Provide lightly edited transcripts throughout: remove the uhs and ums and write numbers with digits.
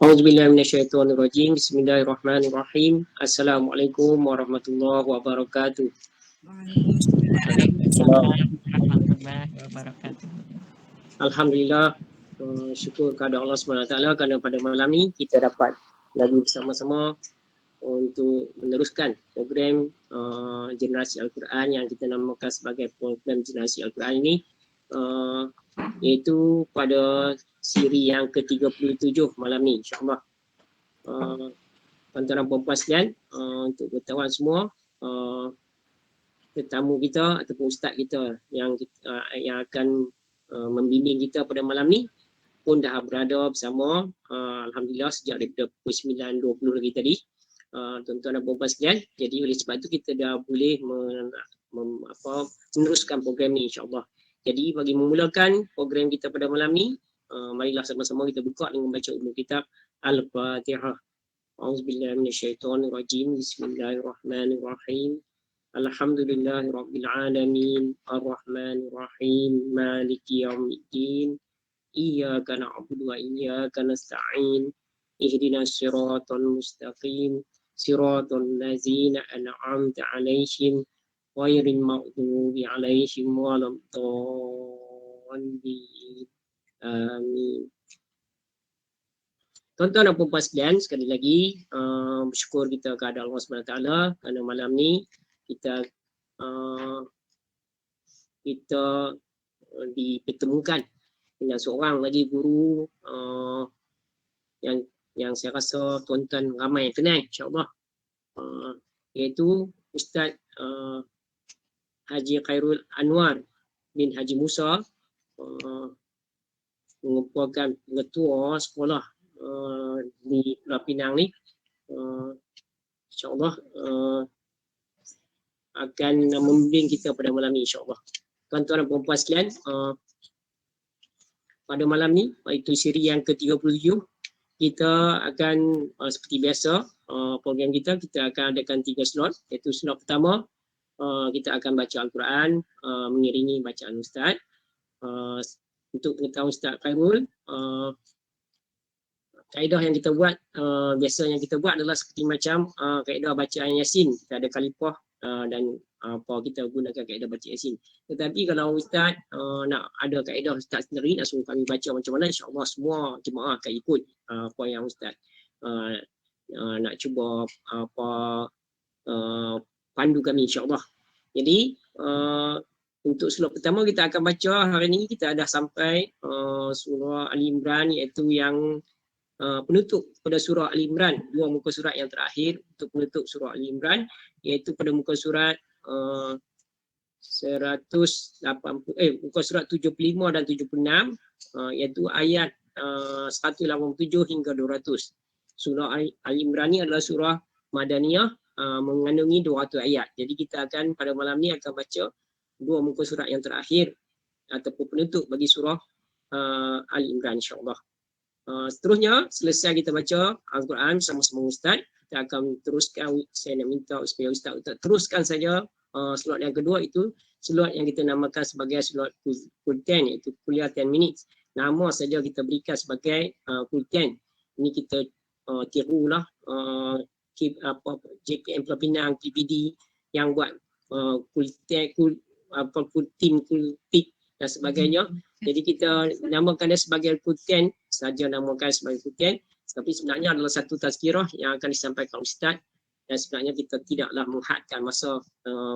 Auzubillahiminasyaitonirrajim. Bismillahirrahmanirrahim. Assalamualaikum warahmatullahi wabarakatuh. Waalaikumsalam warahmatullahi wabarakatuh. Alhamdulillah, syukur kepada Allah SWT kerana pada malam ni kita dapat lagi bersama-sama untuk meneruskan program Generasi Al-Quran yang kita namakan sebagai program Generasi Al-Quran ini, iaitu pada siri yang ke-37 malam ni, insyaAllah. Tuan-tuan dan puan-puan sekalian, untuk bertawan semua, tetamu kita ataupun ustaz kita yang akan membimbing kita pada malam ni pun dah berada bersama, Alhamdulillah, sejak daripada pukul 9.20 lagi tadi, tuan-tuan dan puan-puan sekalian. Jadi oleh sebab itu kita dah boleh meneruskan program ni, insyaAllah. Jadi bagi memulakan program kita pada malam ni, marilah sama-sama kita buka dengan baca ulum kitab Al-Fatihah. Auzubillahiminasyaitonirrajim. Bismillahirrahmanirrahim. Alhamdulillahirabbil alamin. Arrahmanirrahim. Maliki yaumiddin. Iyyaka na'budu wa iyyaka nasta'in. Ihdinas siratal mustaqim. Siratal ladzina an'amta 'alaihim ghairil maghdubi 'alaihim waladdallin. Amin. Tuan-tuan dan puan-puan sekalian, sekali lagi bersyukur kita kepada Allah SWT kerana malam ni kita dipertemukan dengan seorang lagi guru yang saya rasa tuan-tuan ramai kenal, insya-Allah, iaitu Ustaz Haji Khairul Anwar bin Haji Musa, merupakan ketua sekolah di Pulau Pinang ni. InsyaAllah akan membimbing kita pada malam ni, insyaAllah. Tuan-tuan dan puan-puan sekalian, pada malam ni, iaitu siri yang ke-37, kita akan seperti biasa, program kita akan adakan 3 slot, iaitu slot pertama kita akan baca Al-Quran mengiringi bacaan Ustaz. Untuk pengetahuan Ustaz Khairul, kaedah yang kita buat, biasa yang kita buat adalah seperti macam kaedah bacaan Yasin. Kita ada kalipah dan kita gunakan kaedah baca Yasin. Tetapi kalau Ustaz nak ada kaedah Ustaz sendiri, nak suruh kami baca macam mana, insyaAllah semua jemaah akan ikut apa yang Ustaz nak cuba pandu kami, insyaAllah. Jadi untuk slot pertama kita akan baca hari ini, kita dah sampai surah Ali Imran, iaitu yang penutup pada surah Ali Imran, 2 muka surat yang terakhir untuk penutup surah Ali Imran, iaitu pada muka surat muka surat 75 dan 76, iaitu ayat 187 hingga 200. Surah Ali Imran ni adalah surah Madaniyah, mengandungi 200 ayat. Jadi kita akan pada malam ni akan baca 2 muka surat yang terakhir ataupun penutup bagi surah Ali Imran, insyaAllah. Seterusnya, selesai kita baca Al-Quran bersama-sama Ustaz, kita akan teruskan. Saya nak minta supaya Ustaz teruskan saja slot yang kedua, itu slot yang kita namakan sebagai slot full 10, iaitu kuliah 10 minutes. Nama saja kita berikan sebagai full 10. Ini kita tirulah JPM Pulau Pinang, PPD yang buat full team, full tip dan sebagainya. Jadi kita namakan dia sebagai Al-Quran, saja namakan sebagai Al-Quran, tapi sebenarnya adalah satu tazkirah yang akan disampaikan Ustaz, dan sebenarnya kita tidaklah menghadkan masa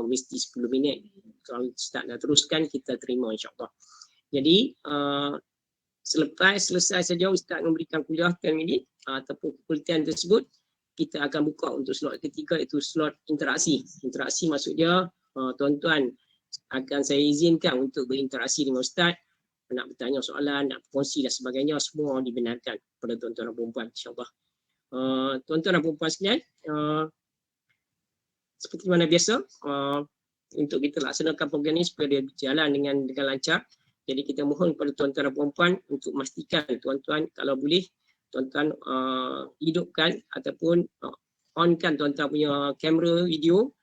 mesti 10 minit. Kalau Ustaz nak teruskan, kita terima, insyaAllah. Jadi selesai saja Ustaz memberikan kuliah 10 minit ataupun Al-Quran tersebut, kita akan buka untuk slot ketiga, iaitu slot interaksi. Interaksi maksudnya tuan-tuan akan saya izinkan untuk berinteraksi dengan Ustaz, nak bertanya soalan, nak berkongsi dan sebagainya, semua dibenarkan kepada tuan-tuan dan perempuan, insyaAllah. Tuan-tuan dan perempuan sekalian, seperti mana biasa, untuk kita laksanakan program ini supaya dia berjalan dengan lancar. Jadi kita mohon kepada tuan-tuan dan perempuan untuk memastikan tuan-tuan, kalau boleh tuan-tuan hidupkan ataupun onkan tuan-tuan punya kamera video,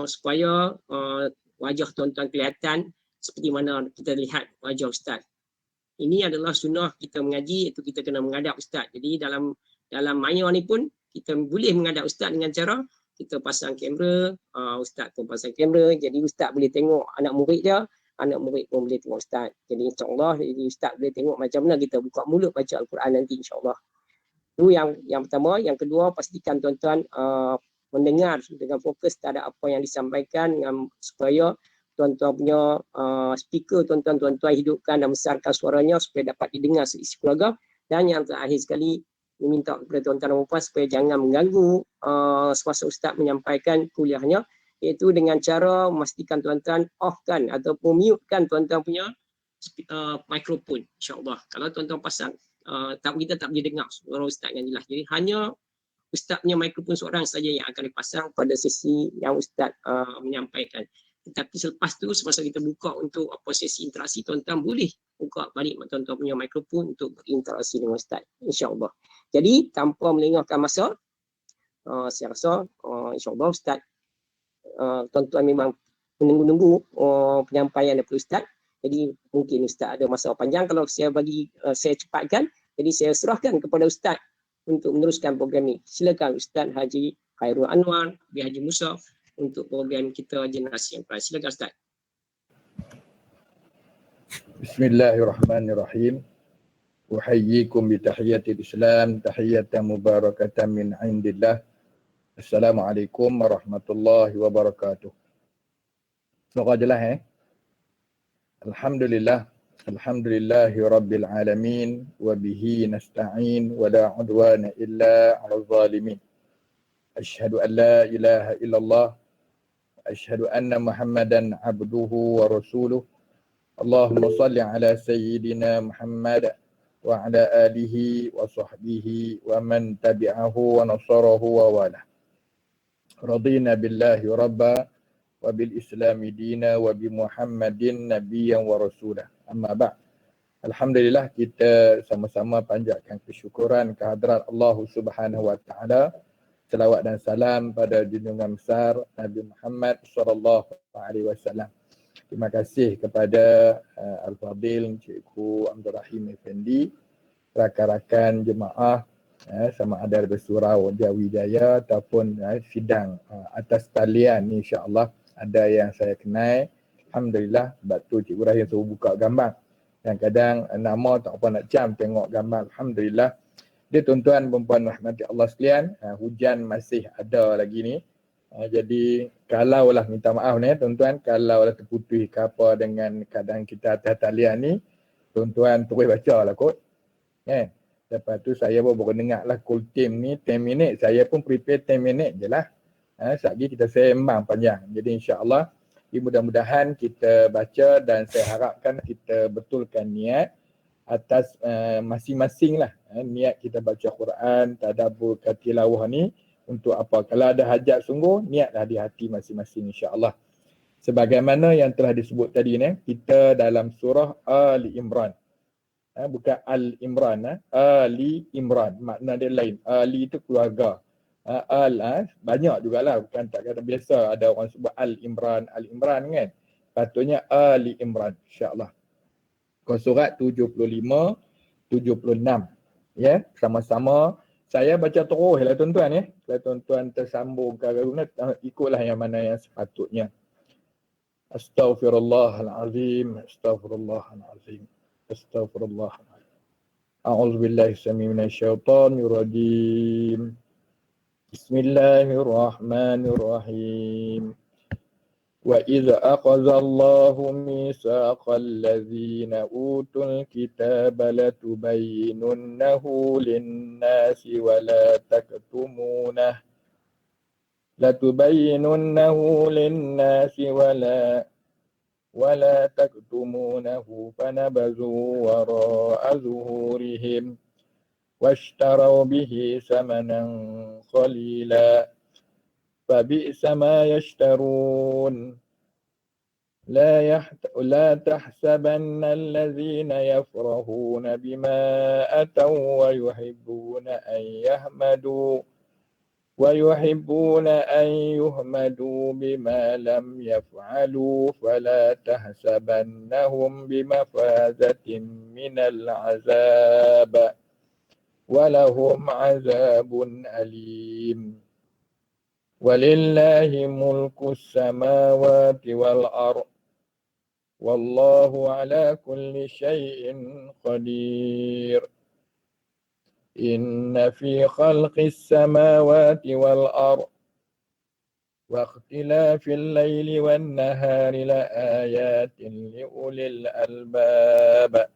supaya wajah tuan-tuan kelihatan seperti mana kita lihat wajah Ustaz. ini adalah sunnah kita mengaji, iaitu kita kena menghadap ustaz. Jadi dalam maya ni pun kita boleh menghadap ustaz dengan cara kita pasang kamera, ustaz pun pasang kamera, jadi ustaz boleh tengok anak murid dia, anak murid pun boleh tengok ustaz. Jadi insya-Allah jadi ustaz boleh tengok macam mana kita buka mulut baca Al-Quran nanti insya-Allah. Itu yang pertama. Yang kedua, pastikan tuan-tuan mendengar dengan fokus terhadap apa yang disampaikan, supaya tuan-tuan punya speaker tuan-tuan hidupkan dan besarkan suaranya supaya dapat didengar seisi keluarga. Dan yang terakhir sekali, meminta kepada tuan-tuan dan puan supaya jangan mengganggu semasa ustaz menyampaikan kuliahnya, iaitu dengan cara memastikan tuan-tuan off-kan ataupun mute-kan tuan-tuan punya mikrofon, insya-Allah. Kalau tuan-tuan pasang, kita tak boleh dengar suara ustaz yang jelas. Jadi hanya ustaz punya mikrofon seorang saja yang akan dipasang pada sesi yang ustaz menyampaikan. Tetapi selepas tu, semasa kita buka untuk sesi interaksi, tuan-tuan boleh buka balik tuan-tuan punya mikrofon untuk berinteraksi dengan ustaz, insya-Allah. Jadi tanpa melengahkan masa, saya rasa insya-Allah ustaz, tuan-tuan memang menunggu-nunggu penyampaian daripada ustaz. Jadi mungkin ustaz ada masa panjang, kalau saya cepatkan, jadi saya serahkan kepada ustaz untuk meneruskan program ini. Silakan Ustaz Haji Khairul Anwar bin Haji Musa untuk program kita generasi yang baik. Silakan Ustaz. Bismillahirrahmanirrahim. Uhayyikum bitahiyatil Islam, tahiyatan mubarakatan min indillah. Assalamualaikum warahmatullahi wabarakatuh. Semoga jelas Alhamdulillah. Alhamdulillahi rabbil alamin wa bihi nasta'in wa la udwana illa 'alal zalimin. Asyhadu an la ilaha illallah wa asyhadu anna Muhammadan abduhu wa rasuluh. Allahumma salli ala sayyidina Muhammad wa ala alihi wa sahbihi wa man tabi'ahu wa nasarahu wa wala. Radina billahi rabba wa bil islami dina wa bi Muhammadin nabiyyan wa rasulah. Amma ba'd. Alhamdulillah, kita sama-sama panjatkan kesyukuran kehadrat Allah Subhanahu wa taala. Selawat dan salam pada junjungan besar Nabi Muhammad sallallahu alaihi wasallam. Terima kasih kepada Al-Fadil Cikgu Abdul Rahim Effendi, rakan-rakan jemaah sama ada dari Surau Jawijaya ataupun sidang atas talian ni, insya-Allah ada yang saya kenal. Alhamdulillah, sebab tu Cikgu Rahim suruh buka gambar. Kadang-kadang nama tak apa nak jam tengok gambar. Alhamdulillah. Dia tuan-tuan dan puan rahmati Allah sekalian, hujan masih ada lagi ni. Jadi kalaulah minta maaf ni tuan-tuan, kalaulah terputus ke apa dengan keadaan kita atas talian ni, tuan-tuan terus baca lah kot. Lepas tu saya pun baru dengar lah call team ni 10 minit, saya pun prepare 10 minit je lah. Sekejap lagi kita sembang panjang. Jadi insya-Allah mudah-mudahan kita baca dan saya harapkan kita betulkan niat atas masing-masing lah. Niat kita baca Quran, tadabbur, tilawah ni untuk apa? Kalau ada hajat sungguh, niatlah di hati masing-masing insya-Allah. Sebagaimana yang telah disebut tadi ni, kita dalam surah Ali Imran. Bukan Al-Imran, Ali Imran. Makna dia lain. Ali itu keluarga. Banyak jugalah, bukan tak kata biasa ada orang sebut Al-Imran kan. Patutnya Ali Imran insya-Allah. Surat 75 76. Ya, sama-sama saya baca terus lah tuan-tuan ya. Kalau tuan-tuan tersambung ke guna, ikutlah yang mana yang sepatutnya. Astaghfirullahalazim, astaghfirullahalazim, astaghfirullahalazim. A'udzubillahi minasyaitonir rajim. Bismillahirrahmanirrahim. وَإِذْ أَخَذَ اللَّهُ مِيثَاقَ الَّذِينَ أُوتُوا الْكِتَابَ لَتُبَيِّنُنَّهُ لِلنَّاسِ وَلَا تَكْتُمُونَهُ فَنَبَذُوا وَرَاءَ ظُهُورِهِمْ وَاشْتَرَوْا بِهِ ثَمَنًا قَلِيلًا فبئس ما يشترون لا تحسبن الذين يفرحون بما أتوا ويحبون أن يحمدوا ويحبون أن يحمدوا بما لم يفعلوا فلا تحسبنهم بمفازة من العذاب ولهم عذاب أليم ولله ملك السماوات والأرض والله على كل شيء قدير إن في خلق السماوات والأرض واختلاف الليل والنهار لآيات لأولي الألباب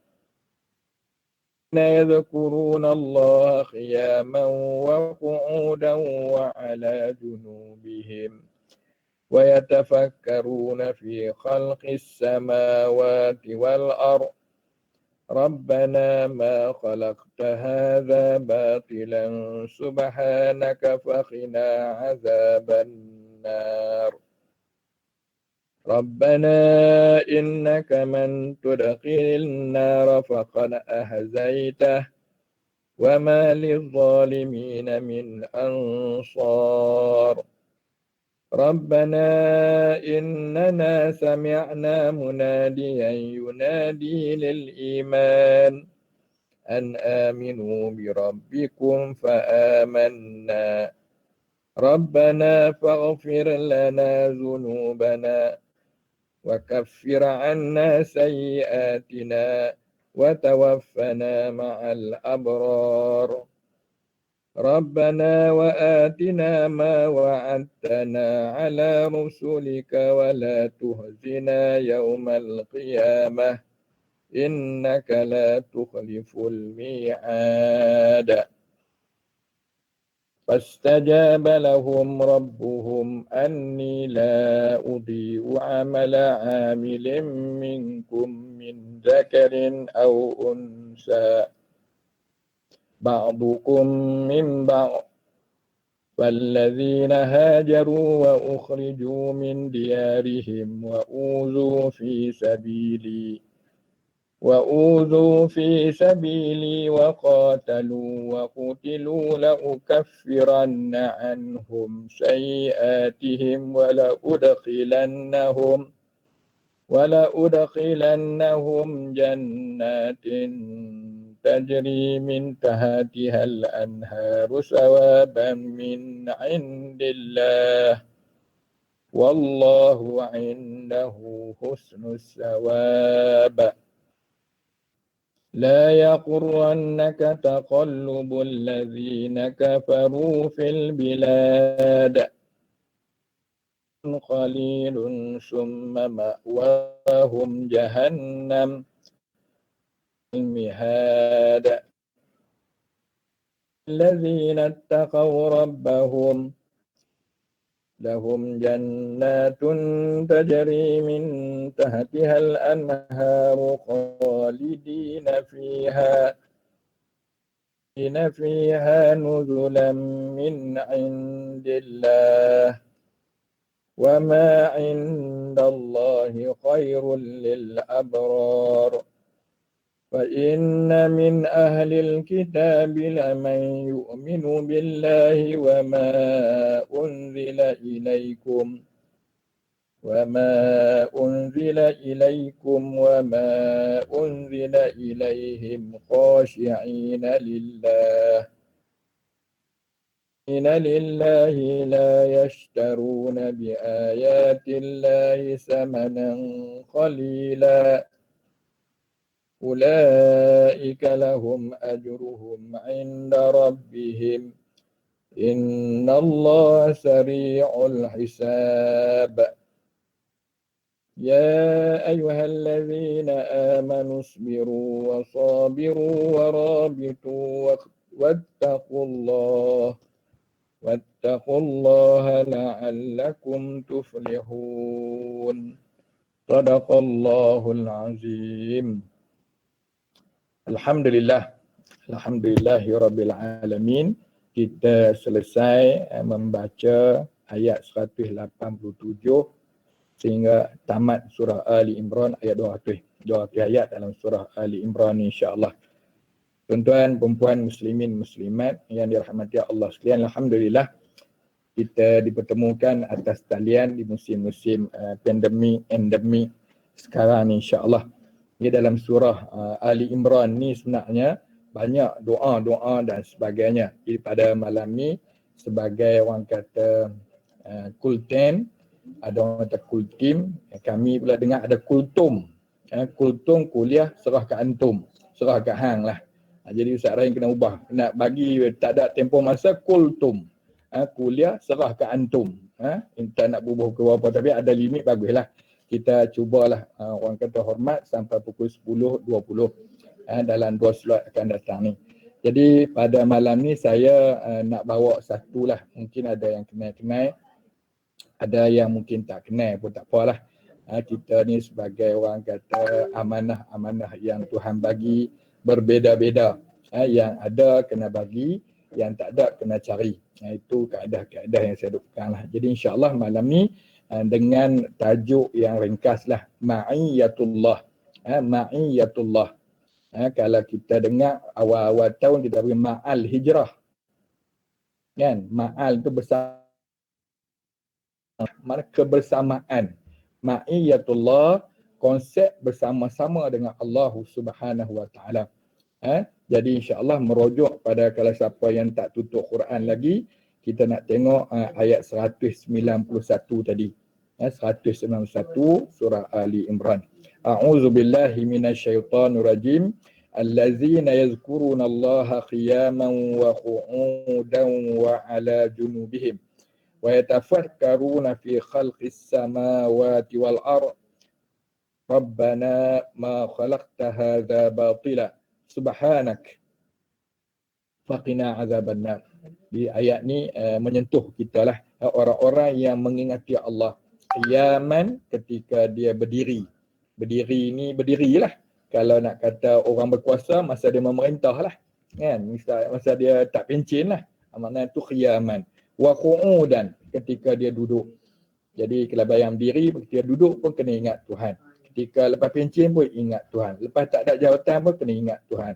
يذكرون الله قياما وقعودا وعلى جنوبهم ويتفكرون في خلق السماوات والأرض ربنا ما خلقت هذا باطلا سبحانك فقنا عذاب النار ربنا إنك من تدخل النار فقد أخزيته وما للظالمين من أنصار ربنا إننا سمعنا مناديا ينادي للإيمان أن آمنوا بربكم فآمنا ربنا فاغفر لنا ذنوبنا وكفر عنا سيئاتنا وتوفنا مع الأبرار ربنا وآتنا ما وعدتنا على رسلك ولا تخزنا يوم القيامة إنك لا تخلف الميعاد فاستجاب لهم ربهم أني لا أضيع عمل عامل منكم من ذكر أو أنثى بعضكم من بعض فالذين هاجروا وأخرجوا من ديارهم وأوذوا في سبيلي وقاتلوا وقتلوا لأكفرن عنهم سيئاتهم ولأدخلنهم جنات تجري من تحتها الأنهار ثوابا من عند الله والله عنده حسن الثواب لا يغرنك تقلب الذين كفروا في البلاد قليل ثم مأواهم جهنم المهاد الذين اتقوا ربهم لهم جنات تجري من تحتها الأنهار خالدين فيها نزلا من عند الله وما عند الله خير للأبرار فإن من أهل الكتاب لمن يؤمن بالله وما أنزل إليكم وما أنزل إليهم خاشعين لله لا يشترون بآيات الله ثمنا قليلا أولئك لهم أجرهم عند ربهم إن الله سريع الحساب يا أيها الذين آمنوا اصبروا وصابروا ورابطوا واتقوا الله لعلكم تفلحون صدق الله العظيم Alhamdulillahirabbil alamin. Kita selesai membaca ayat 187 sehingga tamat surah Ali Imran ayat 200 ayat dalam surah Ali Imran insya-Allah. Tuan-tuan, puan-puan, muslimin, muslimat yang dirahmati Allah sekalian, alhamdulillah kita dipertemukan atas talian di musim-musim pandemik, endemik sekarang ni insya-Allah. Di dalam surah Ali Imran ni sebenarnya banyak doa-doa dan sebagainya. Jadi pada malam ni sebagai orang kata kulten, ada orang kata kultim, kami pula dengar ada kultum. Kultum kuliah serah ke antum, serah ke hang lah. Jadi Ustaz Rahim kena ubah, nak bagi tak ada tempoh masa kultum. Kuliah serah ke antum. Tak nak bubuh ke apa, tapi ada limit baguslah. Kita cubalah orang kata hormat sampai pukul 10.20 dalam 2 slot akan datang ni. Jadi pada malam ni saya nak bawa satu lah. Mungkin ada yang kenal-kenal, ada yang mungkin tak kenal pun tak apalah. Kita ni sebagai orang kata amanah-amanah yang Tuhan bagi berbeza-beza. Yang ada kena bagi, yang tak ada kena cari. Itu kaedah-kaedah yang saya dukkan lah. Jadi insya-Allah malam ni dengan tajuk yang ringkas lah, Ma'iyatullah. Ma'iyatullah. Kalau kita dengar awal-awal tahun kita beri ma'al hijrah. Kan? Ma'al tu bersama, mana kebersamaan. Ma'iyatullah, konsep bersama-sama dengan Allah Subhanahu Wa Taala. Jadi insya-Allah merujuk pada kalau siapa yang tak tutup Quran lagi, kita nak tengok ayat 191 tadi. 191 surah Ali Imran. A'udzu billahi minasyaitonir rajim. Allazina yazkuruna Allaha qiyaman wa qu'udan wa 'ala junubihim wa yatafakkaruna fi khalqis samawati wal ardh. Rabbana ma khalaqta hadza batila subhanak faqina azabannar. Di ayat ni menyentuh kita lah, orang-orang yang mengingati Allah qiyaman, ketika dia berdiri. Berdiri ni berdirilah. Kalau nak kata orang berkuasa masa dia memerintah lah, kan, masa dia tak pencen lah, maknanya tu qiyaman. Wa qu'udan, ketika dia duduk. Jadi kalau bayang diri, ketika duduk pun kena ingat Tuhan. Ketika lepas pencen pun ingat Tuhan. Lepas tak ada jawatan pun kena ingat Tuhan.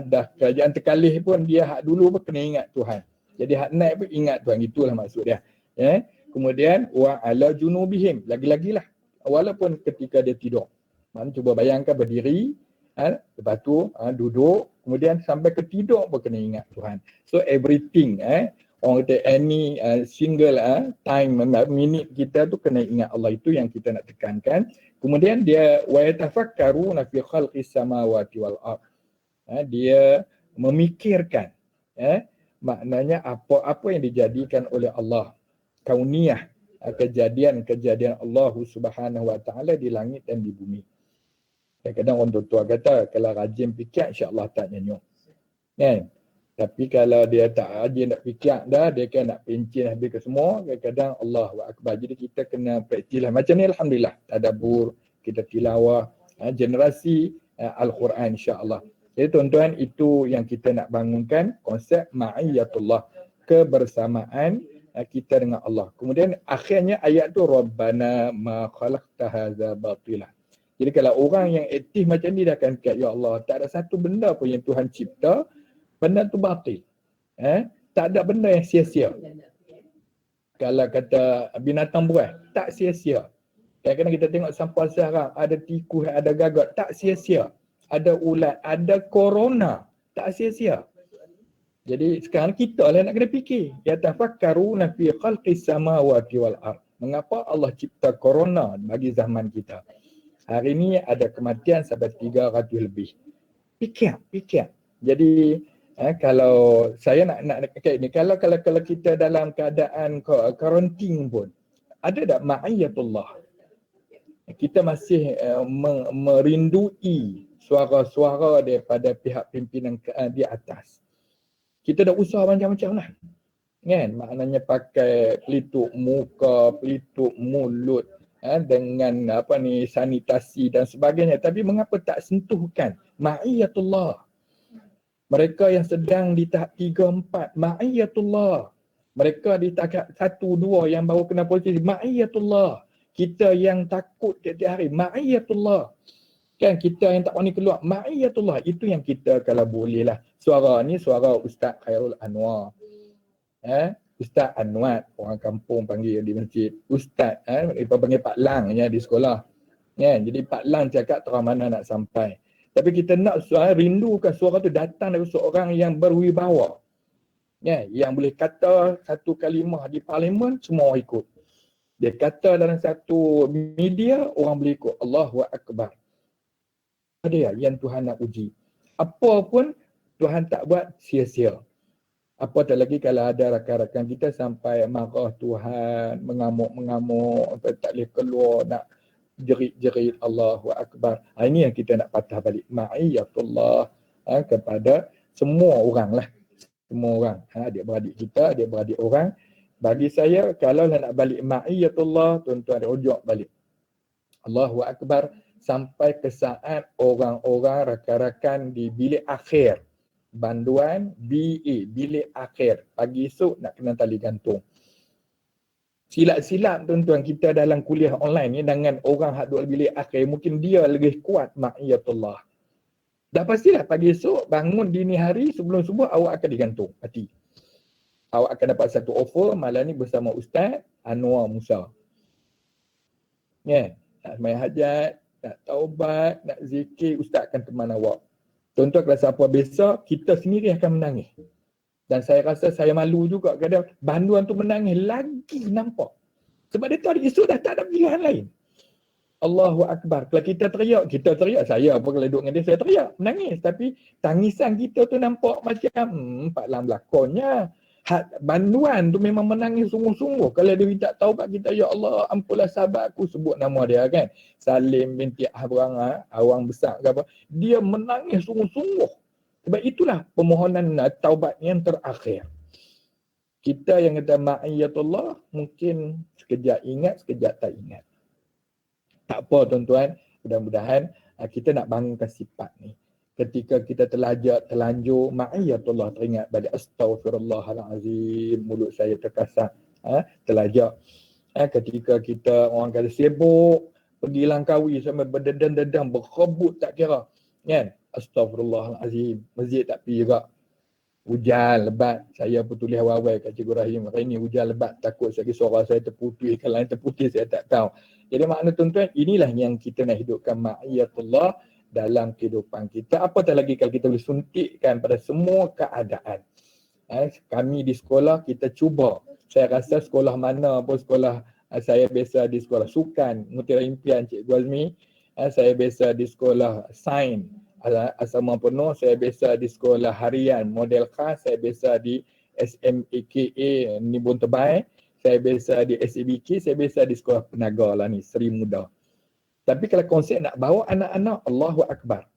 Dah kerajaan terkalih pun dia hak dulu pun kena ingat Tuhan. Jadi hak naik pun ingat Tuhan. Itulah maksud dia. Kemudian wa ala junubihim, lagi-lagilah walaupun ketika dia tidur. Mana cuba bayangkan berdiri, lepas tu duduk, kemudian sampai ke tidur pun kena ingat Tuhan. So everything, orang kata any single time, minit kita tu kena ingat Allah. Itu yang kita nak tekankan. Kemudian dia wa yatafakkaruna fi khalqis samawati wal ardh. Dia memikirkan, maknanya apa-apa yang dijadikan oleh Allah, kauniyah, kejadian-kejadian Allah Subhanahu Wa Taala di langit dan di bumi. Kadang-kadang orang tua kata kalau rajin fikir insya-Allah tak nyanyuk. Kan? Tapi kalau dia tak rajin nak fikir dah, dia kan nak pencin habis ke semua, kadang-kadang Allahu Akbar. Jadi kita kena praktislah. Macam ni alhamdulillah, tadabbur, kita tilawah, generasi Al-Quran insya-Allah. Jadi tuan-tuan, itu yang kita nak bangunkan, konsep ma'iyatullah, kebersamaan kita dengan Allah. Kemudian akhirnya ayat tu Rabbana ma khalaqta hadza batila. Jadi kalau orang yang aktif macam ni, dia akan kata, ya Allah, tak ada satu benda pun yang Tuhan cipta, benda tu batil. Tak ada benda yang sia-sia. Kalau kata binatang buas, tak sia-sia. Kadang-kadang kita tengok sampah sarang, ada tikus, ada gagak, tak sia-sia. Ada ulat, ada corona, tak sia-sia. Jadi sekarang kita lah nak kena fikir. Ya tafakkaruna fi khalqis samawati wal ardh. Mengapa Allah cipta corona bagi zaman kita? Hari ni ada kematian sampai 300 lebih. Fikir. Jadi kalau saya nak kayak ni, kalau kita dalam keadaan karantin pun, ada tak ma'iyatullah? Kita masih merindui suara-suara daripada pihak pimpinan di atas. Kita dah usaha macam-macam lah. Kan? Maknanya pakai pelitup muka, pelitup mulut, dengan sanitasi dan sebagainya. Tapi mengapa tak sentuhkan ma'iyatullah? Mereka yang sedang di tahap 3-4, ma'iyatullah. Mereka di tahap 1-2 yang baru kena posisi, ma'iyatullah. Kita yang takut tiap-tiap hari, ma'iyatullah. Kan kita yang tak berani keluar, ma'iyatullah. Itu yang kita kalau boleh lah. Suara ni suara Ustaz Khairul Anwar. Ustaz Anwar, orang kampung panggil di masjid. Ustaz, mereka panggil Pak Lang ya di sekolah. Kan? Jadi Pak Lang cakap terang mana nak sampai. Tapi kita nak rindukan suara tu datang dari seorang yang berwibawa. Ya, yang boleh kata satu kalimah di parlimen, semua orang ikut. Dia kata dalam satu media, orang boleh ikut. Allahu Akbar. Ada yang Tuhan nak uji. Apa pun Tuhan tak buat sia-sia. Apatah lagi kalau ada rakan-rakan kita sampai marah Tuhan, mengamuk-mengamuk, tak boleh keluar, nak jerit-jerit Allahu Akbar. Ini yang kita nak patah balik. Ma'iyatullah kepada semua orang lah. Semua orang. Adik-beradik kita, adik-beradik orang. Bagi saya, kalau nak balik ma'iyatullah, tuan-tuan rujuk balik. Allahu Akbar sampai ke saat orang-orang rakan-rakan di bilik akhir. Banduan BA, bilik akhir. Pagi esok nak kena tali gantung. Silap-silap tuan-tuan kita dalam kuliah online ni dengan orang hak duduk bilik akhir, mungkin dia lebih kuat ma'iyatullah. Dah pastilah pagi esok bangun dini hari sebelum subuh awak akan digantung mati. Awak akan dapat satu offer malam ni bersama Ustaz Anwar Musa. Ya, nak sembahyang hajat, nak taubat, nak zikir, Ustaz akan teman awak. Tuan-tuan kalau siapa besar, kita sendiri akan menangis. Dan saya rasa saya malu juga kadang banduan tu menangis lagi nampak. Sebab dia tahu hari esok dah tak ada pilihan lain. Allahu Akbar. Kalau kita teriak, saya apa kalau duduk dengan dia, saya teriak, menangis. Tapi tangisan kita tu nampak macam, Pak Lang berlakonnya. Banduan tu memang menangis sungguh-sungguh. Kalau dia minta taubat kita, ya Allah ampunlah sahabat aku, sebut nama dia kan. Salim binti Abrang, awang besar ke apa. Dia menangis sungguh-sungguh. Sebab itulah permohonan taubat yang terakhir. Kita yang kata ma'iyatullah mungkin sekejap ingat, sekejap tak ingat. Tak apa tuan-tuan, mudah-mudahan kita nak bangunkan sifat ni. Ketika kita terlanjur ma'iyatullah, teringat balik astaghfirullahalazim, mulut saya terkasar, terlajak. Ketika kita orang kata sibuk, pergi Langkawi sampai berdedam-dedam, berebut tak kira. Kan? Astaghfirullahalazim, masjid tak pergi juga. Hujan lebat, saya pun tulis awal-awal kat Cikgu Rahim, hari ni hujan lebat, takut suara saya terputus, kalau terputus saya tak tahu. Jadi makna tuan-tuan, inilah yang kita nak hidupkan ma'iyatullah dalam kehidupan kita. Apatah lagi kalau kita boleh suntikkan pada semua keadaan. Kami di sekolah, kita cuba. Saya rasa sekolah mana pun, sekolah saya biasa di sekolah sukan, Mutiara Impian Cikgu Azmi. Saya biasa di sekolah sains, Asrama Penuh. Saya biasa di sekolah harian, model khas. Saya biasa di SMAKA, Nibun Tebai. Saya biasa di SABK, saya biasa di sekolah penaga lah ni, Seri Muda. Tapi kalau konsep nak bawa anak-anak, Allahu Akbar.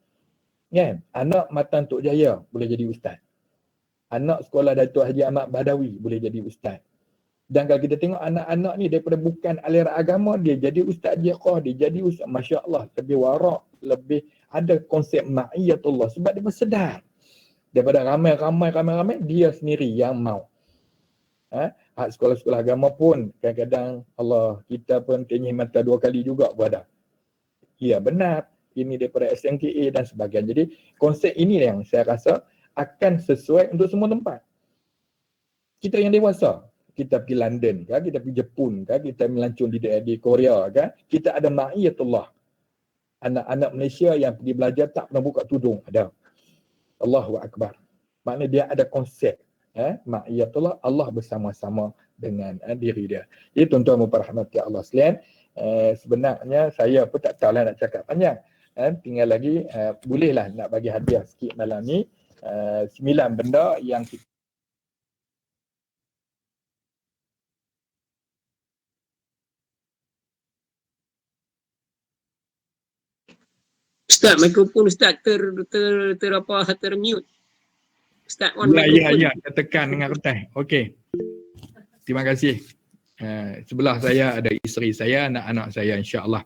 Kan? Anak Matan Tok Jaya boleh jadi ustaz. Anak sekolah Datuk Haji Ahmad Badawi boleh jadi ustaz. Dan kalau kita tengok anak-anak ni daripada bukan aliran agama, dia jadi ustaz jiqah, dia jadi ustaz. Masya Allah, lebih warak, lebih ada konsep ma'iyatullah. Sebab dia bersedar. Daripada ramai, dia sendiri yang mau. Sekolah-sekolah agama pun kadang-kadang Allah, kita pun kenyih mata 2 kali juga berada. Ya benar, ini daripada SMKA dan sebagainya. Jadi konsep ini yang saya rasa akan sesuai untuk semua tempat. Kita yang dewasa, kita pergi London, kan? Kita pergi Jepun, kan? Kita melancong di Korea, kan? Kita ada ma'iyatullah. Anak-anak Malaysia yang pergi belajar tak pernah buka tudung, ada. Allahu Akbar. Maknanya dia ada konsep. Ma'iyatullah, Allah bersama-sama dengan diri dia. Jadi tuan-tuan memperhormati Allah sekalian, sebenarnya saya pun tak tahu lah nak cakap panjang. Tinggal lagi, bolehlah nak bagi hadiah sikit malam ni. 9 benda yang kita Ustaz, mikrofon Ustaz termute. Ustaz on mikrofon. Ya, saya tekan dengan kertas. Okey. Terima kasih. Sebelah saya ada isteri saya, anak-anak saya insya-Allah.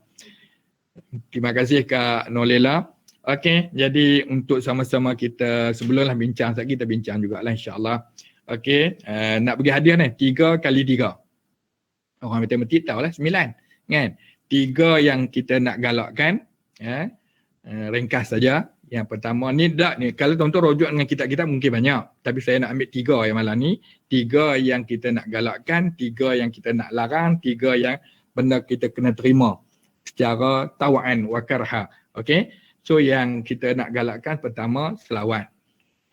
Terima kasih Kak Nolela. Okey, jadi untuk sama-sama kita sebelumlah bincang, kita bincang jugalah insya-Allah. Okey, nak bagi hadiah ni 3 kali 3. Orang matematik tahulah 9, kan? 3 yang kita nak galakkan, ringkas saja. Yang pertama ni kalau tuan-tuan rujuk dengan kitab-kitab mungkin banyak. Tapi saya nak ambil 3 yang malam ni. 3 yang kita nak galakkan, 3 yang kita nak larang, 3 yang benda kita kena terima secara tawan wa karha. Okey. So yang kita nak galakkan pertama selawat.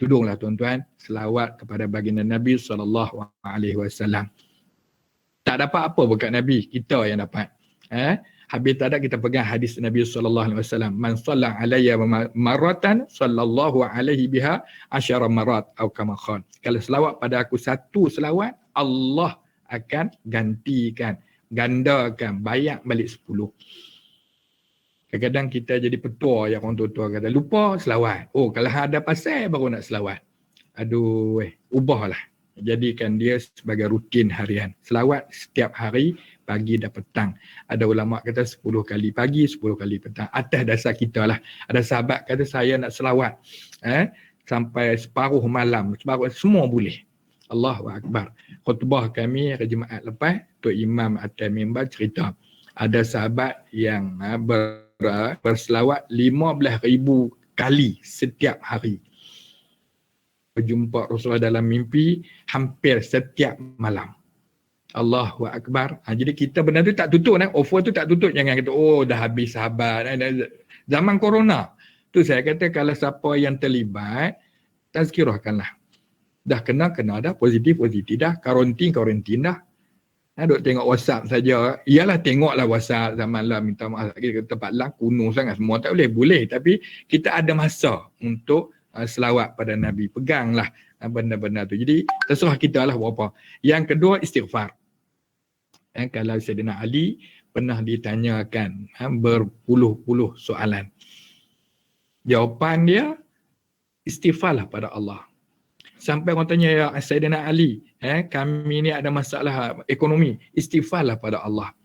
Tudunglah tuan-tuan selawat kepada baginda Nabi SAW. Tak dapat apa berkat Nabi, kita yang dapat. Habis tak ada kita pegang hadis Nabi SAW. Man salla alayya marratan sallallahu alaihi biha asyara marat atau kama qala. Kalau selawat pada aku satu selawat, Allah akan gandakan, bayar balik 10. Kadang-kadang kita jadi petua yang orang tua-tua kata, lupa selawat. Oh, kalau ada pasal baru nak selawat. Aduh, ubahlah. Jadikan dia sebagai rutin harian. Selawat setiap hari, pagi dan petang. Ada ulama kata 10 kali pagi, 10 kali petang. Atas dasar kita lah. Ada sahabat kata saya nak selawat sampai separuh malam. Semua boleh. Allahu Akbar. Khutbah kami hari Jumaat lepas, Tok Imam atas mimbar cerita. Ada sahabat yang berselawat 15,000 kali setiap hari. Berjumpa Rasulullah dalam mimpi hampir setiap malam. Allahu Akbar. Jadi kita benda tu tak tutup, offer tu tak tutup. Jangan kata, oh dah habis sahabat. Zaman corona. Tu saya kata kalau siapa yang terlibat, tazkirahkanlah. Dah kena dah. Positif dah. Karantin dah. Duk tengok WhatsApp saja. Iyalah tengoklah WhatsApp zaman lah. Minta maaf. Kita tempat lah kuno sangat. Semua tak boleh. Boleh. Tapi kita ada masa untuk selawat pada Nabi. Peganglah benda-benda tu. Jadi terserah kita lah berapa. Yang kedua istighfar. Kalau Sayyidina Ali pernah ditanyakan berpuluh-puluh soalan. Jawapan dia istighfarlah pada Allah. Sampai orang tanya, ya Sayyidina Ali, kami ni ada masalah ekonomi, istighfarlah pada Allah.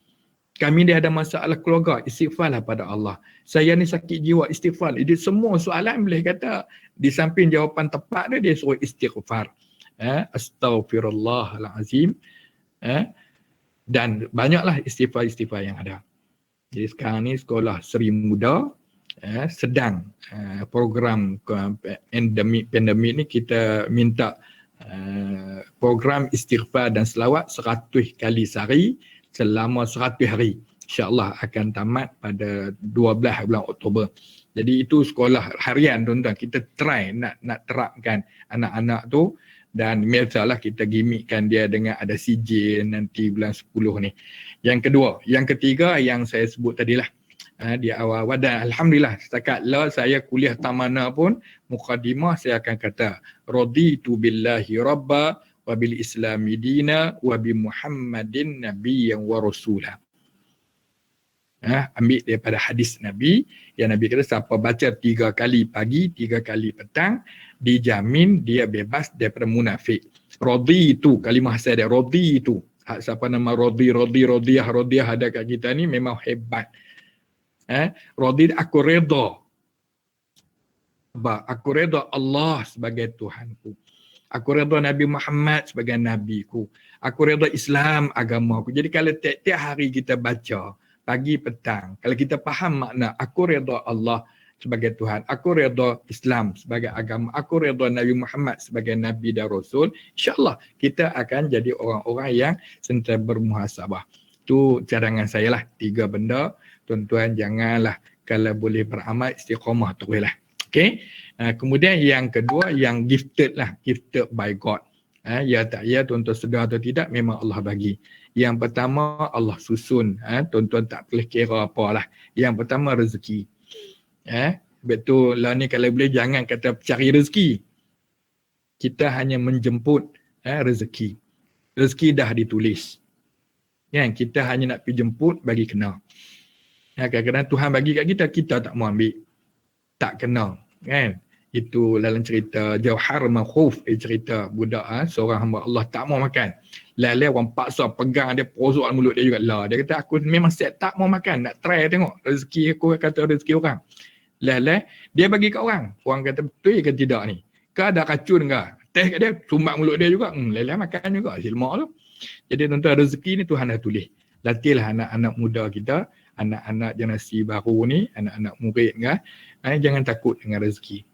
Kami ni ada masalah keluarga, istighfarlah pada Allah. Saya ni sakit jiwa, istighfar. Jadi semua soalan boleh kata di samping jawapan tepat dia suruh istighfar. Astaghfirullahalazim. Dan banyaklah istighfar-istighfar yang ada. Jadi sekarang ni sekolah Seri Muda sedang program pandemik ni kita minta program istighfar dan selawat 100 kali sehari selama 100 hari. InsyaAllah akan tamat pada 12 bulan Oktober. Jadi itu sekolah harian tuan-tuan. Kita try nak terapkan anak-anak tu. Dan biasalah kita gimmickkan dia dengan ada CJ nanti bulan 10 ni. Yang kedua. Yang ketiga yang saya sebut tadilah. Di awal-awal. Dan Alhamdulillah setakat lah saya kuliah tamana pun muqaddimah saya akan kata. Raditu billahi rabba wa bil islami dina wa bi Muhammadin nabiyyan wa rasulah. Ambil daripada hadis Nabi yang Nabi kata siapa baca 3 kali pagi, 3 kali petang, dijamin dia bebas daripada munafik. Radi itu kalimah saya dia radi itu. Siapa nama radiyah ada kat kita ni memang hebat. Radi aku redha. Aku redha Allah sebagai Tuhanku. Aku redha Nabi Muhammad sebagai nabiku. Aku redha Islam agamaku. Jadi kalau tiap hari kita baca pagi petang, kalau kita faham makna aku redha Allah sebagai Tuhan, aku redha Islam sebagai agama, aku redha Nabi Muhammad sebagai Nabi dan Rasul, insyaAllah kita akan jadi orang-orang yang sentiasa bermuhasabah. Itu cadangan saya lah, 3 benda. Tuan-tuan janganlah kalau boleh beramal istiqamah teruslah. Okay. Kemudian yang kedua yang gifted lah, gifted by God. Ya tak ya tuan-tuan sedar atau tidak memang Allah bagi. Yang pertama Allah susun, tuan-tuan tak boleh kira apalah. Yang pertama rezeki. Betul lah ni kalau boleh jangan kata cari rezeki. Kita hanya menjemput rezeki. Rezeki dah ditulis. Kan kita hanya nak pergi jemput bagi kena. Kadang-kadang Tuhan bagi kat kita tak mau ambil. Tak kena, kan? Itu dalam cerita Jauhar Makhuf, cerita budak seorang hamba Allah tak mau makan. Lalu orang paksa pegang dia, prosok mulut dia juga. Lah, dia kata aku memang set tak mau makan, nak try tengok rezeki aku kata rezeki orang. Lalu dia bagi kat orang. Orang kata betul ke tidak ni? Ke ada racun ke? Teh kat dia, sumbat mulut dia juga. Lalu makan juga silmak tu. Jadi tuan-tuan rezeki ni Tuhan dah tulis. Latihlah anak-anak muda kita anak-anak generasi baru ni, anak-anak murid kan, jangan takut dengan rezeki.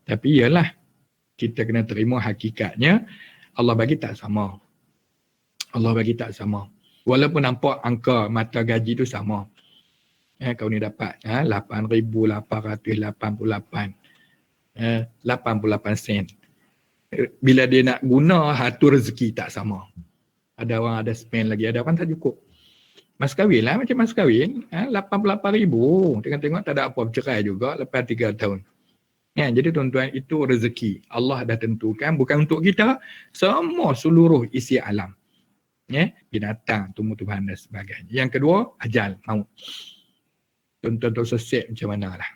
Tapi ialah kita kena terima hakikatnya Allah bagi tak sama. Allah bagi tak sama. Walaupun nampak angka mata gaji tu sama. Kau ni dapat 8,888. 88 sen. Bila dia nak guna, tu rezeki tak sama. Ada orang ada spend lagi, ada orang tak cukup. Mas kahwin lah macam mas kahwin. 88,000. Tengok-tengok tak ada apa bercerai juga lepas 3 tahun. Jadi tuan-tuan, itu rezeki. Allah dah tentukan, bukan untuk kita. Semua seluruh isi alam. Binatang, tumbuh-tumbuhan dan sebagainya. Yang kedua, ajal, maut. Tuan-tuan tak sesek macam mana lah.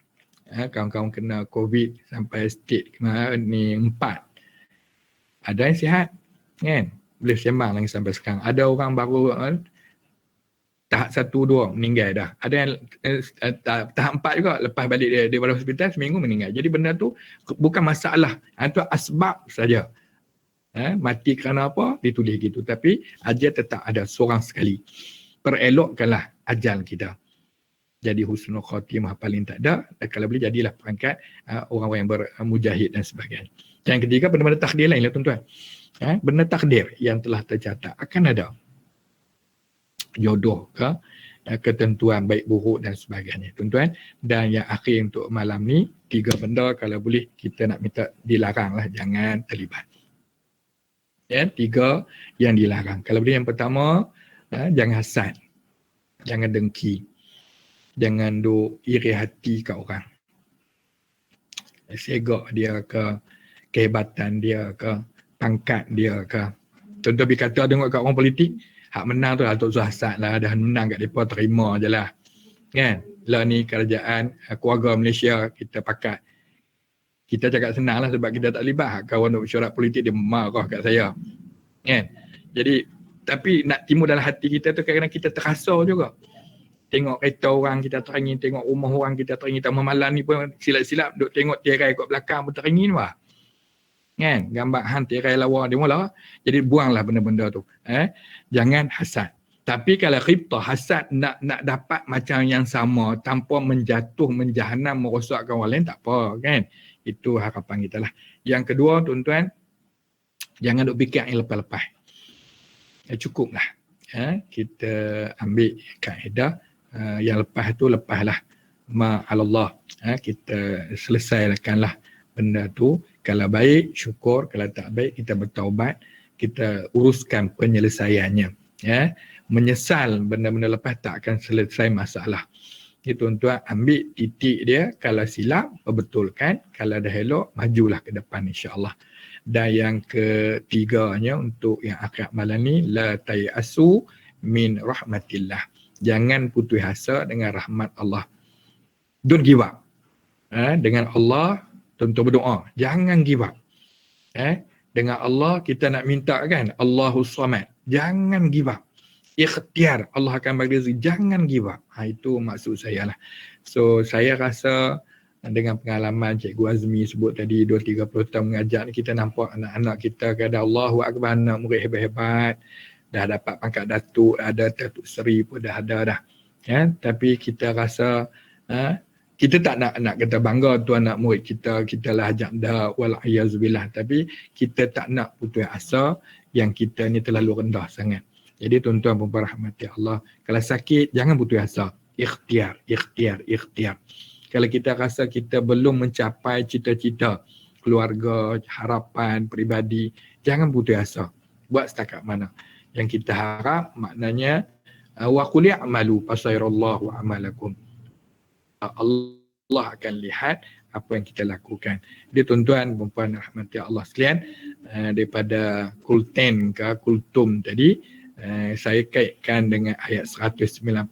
Kawan-kawan kena COVID sampai state kemarin ni 4. Ada yang sihat, kan? Boleh sembang lagi sampai sekarang. Ada orang baru tahap 1, 2 meninggal dah. Ada yang tahap 4 juga, lepas balik dia pada hospital seminggu meninggal. Jadi benda tu bukan masalah. Itu asbab saja. Mati kerana apa? Ditulis gitu. Tapi ajal tetap ada seorang sekali. Perelokkanlah ajal kita. Jadi husnul khatimah paling tak ada. Dan kalau boleh jadilah perangkat orang-orang yang bermujahid dan sebagainya. Yang ketiga, benda-benda takdir lain lah tuan-tuan. Benda takdir yang telah tercatat akan ada. Jodoh ke, ketentuan baik buruk dan sebagainya tuan-tuan. Dan yang akhir untuk malam ni, 3 benda kalau boleh kita nak minta dilarang lah, jangan terlibat. 3 yang dilarang. Kalau boleh yang pertama, jangan hasad, jangan dengki, jangan duk iri hati kat orang, segak dia ke, kehebatan dia ke, pangkat dia ke. Contoh berkata tengok kat orang politik, hak menang tu lah Tok Hasad lah, dah menang kat mereka, terima je lah. Kan? Lah ni kerajaan, keluarga Malaysia, kita pakat. Kita cakap senang lah sebab kita tak libat. Hak kawan duk mesyuarat politik, dia marah kat saya. Kan? Jadi, tapi nak timbul dalam hati kita tu kadang-kadang kita terasa juga. Tengok kereta orang kita teringin, tengok rumah orang kita teringin. Tambah malam ni pun silap-silap duk tengok tirai kat belakang pun teringin lah. Kan? Gambar han tirai lawa dia mula. Jadi buanglah benda-benda tu. Jangan hasad. Tapi kalau ghibtah, hasad nak dapat macam yang sama tanpa menjatuh, menjahanam, merosakkan orang lain, tak apa kan. Itu harapan kita lah. Yang kedua tuan-tuan, jangan duk fikir yang lepas-lepas. Cukuplah. Kita ambil kaedah yang lepas tu lepaslah. Ma'alallah. Kita selesaikanlah benda tu. Kalau baik, syukur. Kalau tak baik, kita bertaubat. Kita uruskan penyelesaiannya. Menyesal benda-benda lepas tak akan selesai masalah. Jadi tuan-tuan ambil titik dia. Kalau silap, perbetulkan. Kalau dah elok, majulah ke depan insya-Allah. Dan yang ketiganya untuk yang akhirat malam ni, la tayasu min rahmatillah. Jangan putus asa dengan rahmat Allah. Don't give up. Dengan Allah, tuan-tuan berdoa. Jangan give up. Dengan Allah kita nak minta kan, Allahus Samad. Jangan give up. Ikhtiar, Allah akan bagi rezeki. Jangan give up. Itu maksud saya lah. So saya rasa dengan pengalaman Cikgu Azmi sebut tadi 2-30 tahun mengajar ni, kita nampak anak-anak kita kata Allahu Akbar, anak murid hebat-hebat, dah dapat pangkat datuk, ada datuk seri pun dah ada dah. Tapi kita rasa kita tak nak kata bangga tu anak murid kita lah ajak dah wal-iyazubillah, tapi kita tak nak putus asa yang kita ni terlalu rendah sangat. Jadi tuan-tuan puan rahmati Allah, kalau sakit jangan putus asa, ikhtiar. Kalau kita rasa kita belum mencapai cita-cita keluarga, harapan peribadi, jangan putus asa. Buat setakat mana yang kita harap, maknanya wa qul i'malu fasayarallahu a'malakum. Allah akan lihat apa yang kita lakukan. Jadi tuan-tuan puan rahmati Allah sekalian, daripada kulten ke kultum tadi, saya kaitkan dengan ayat 199-91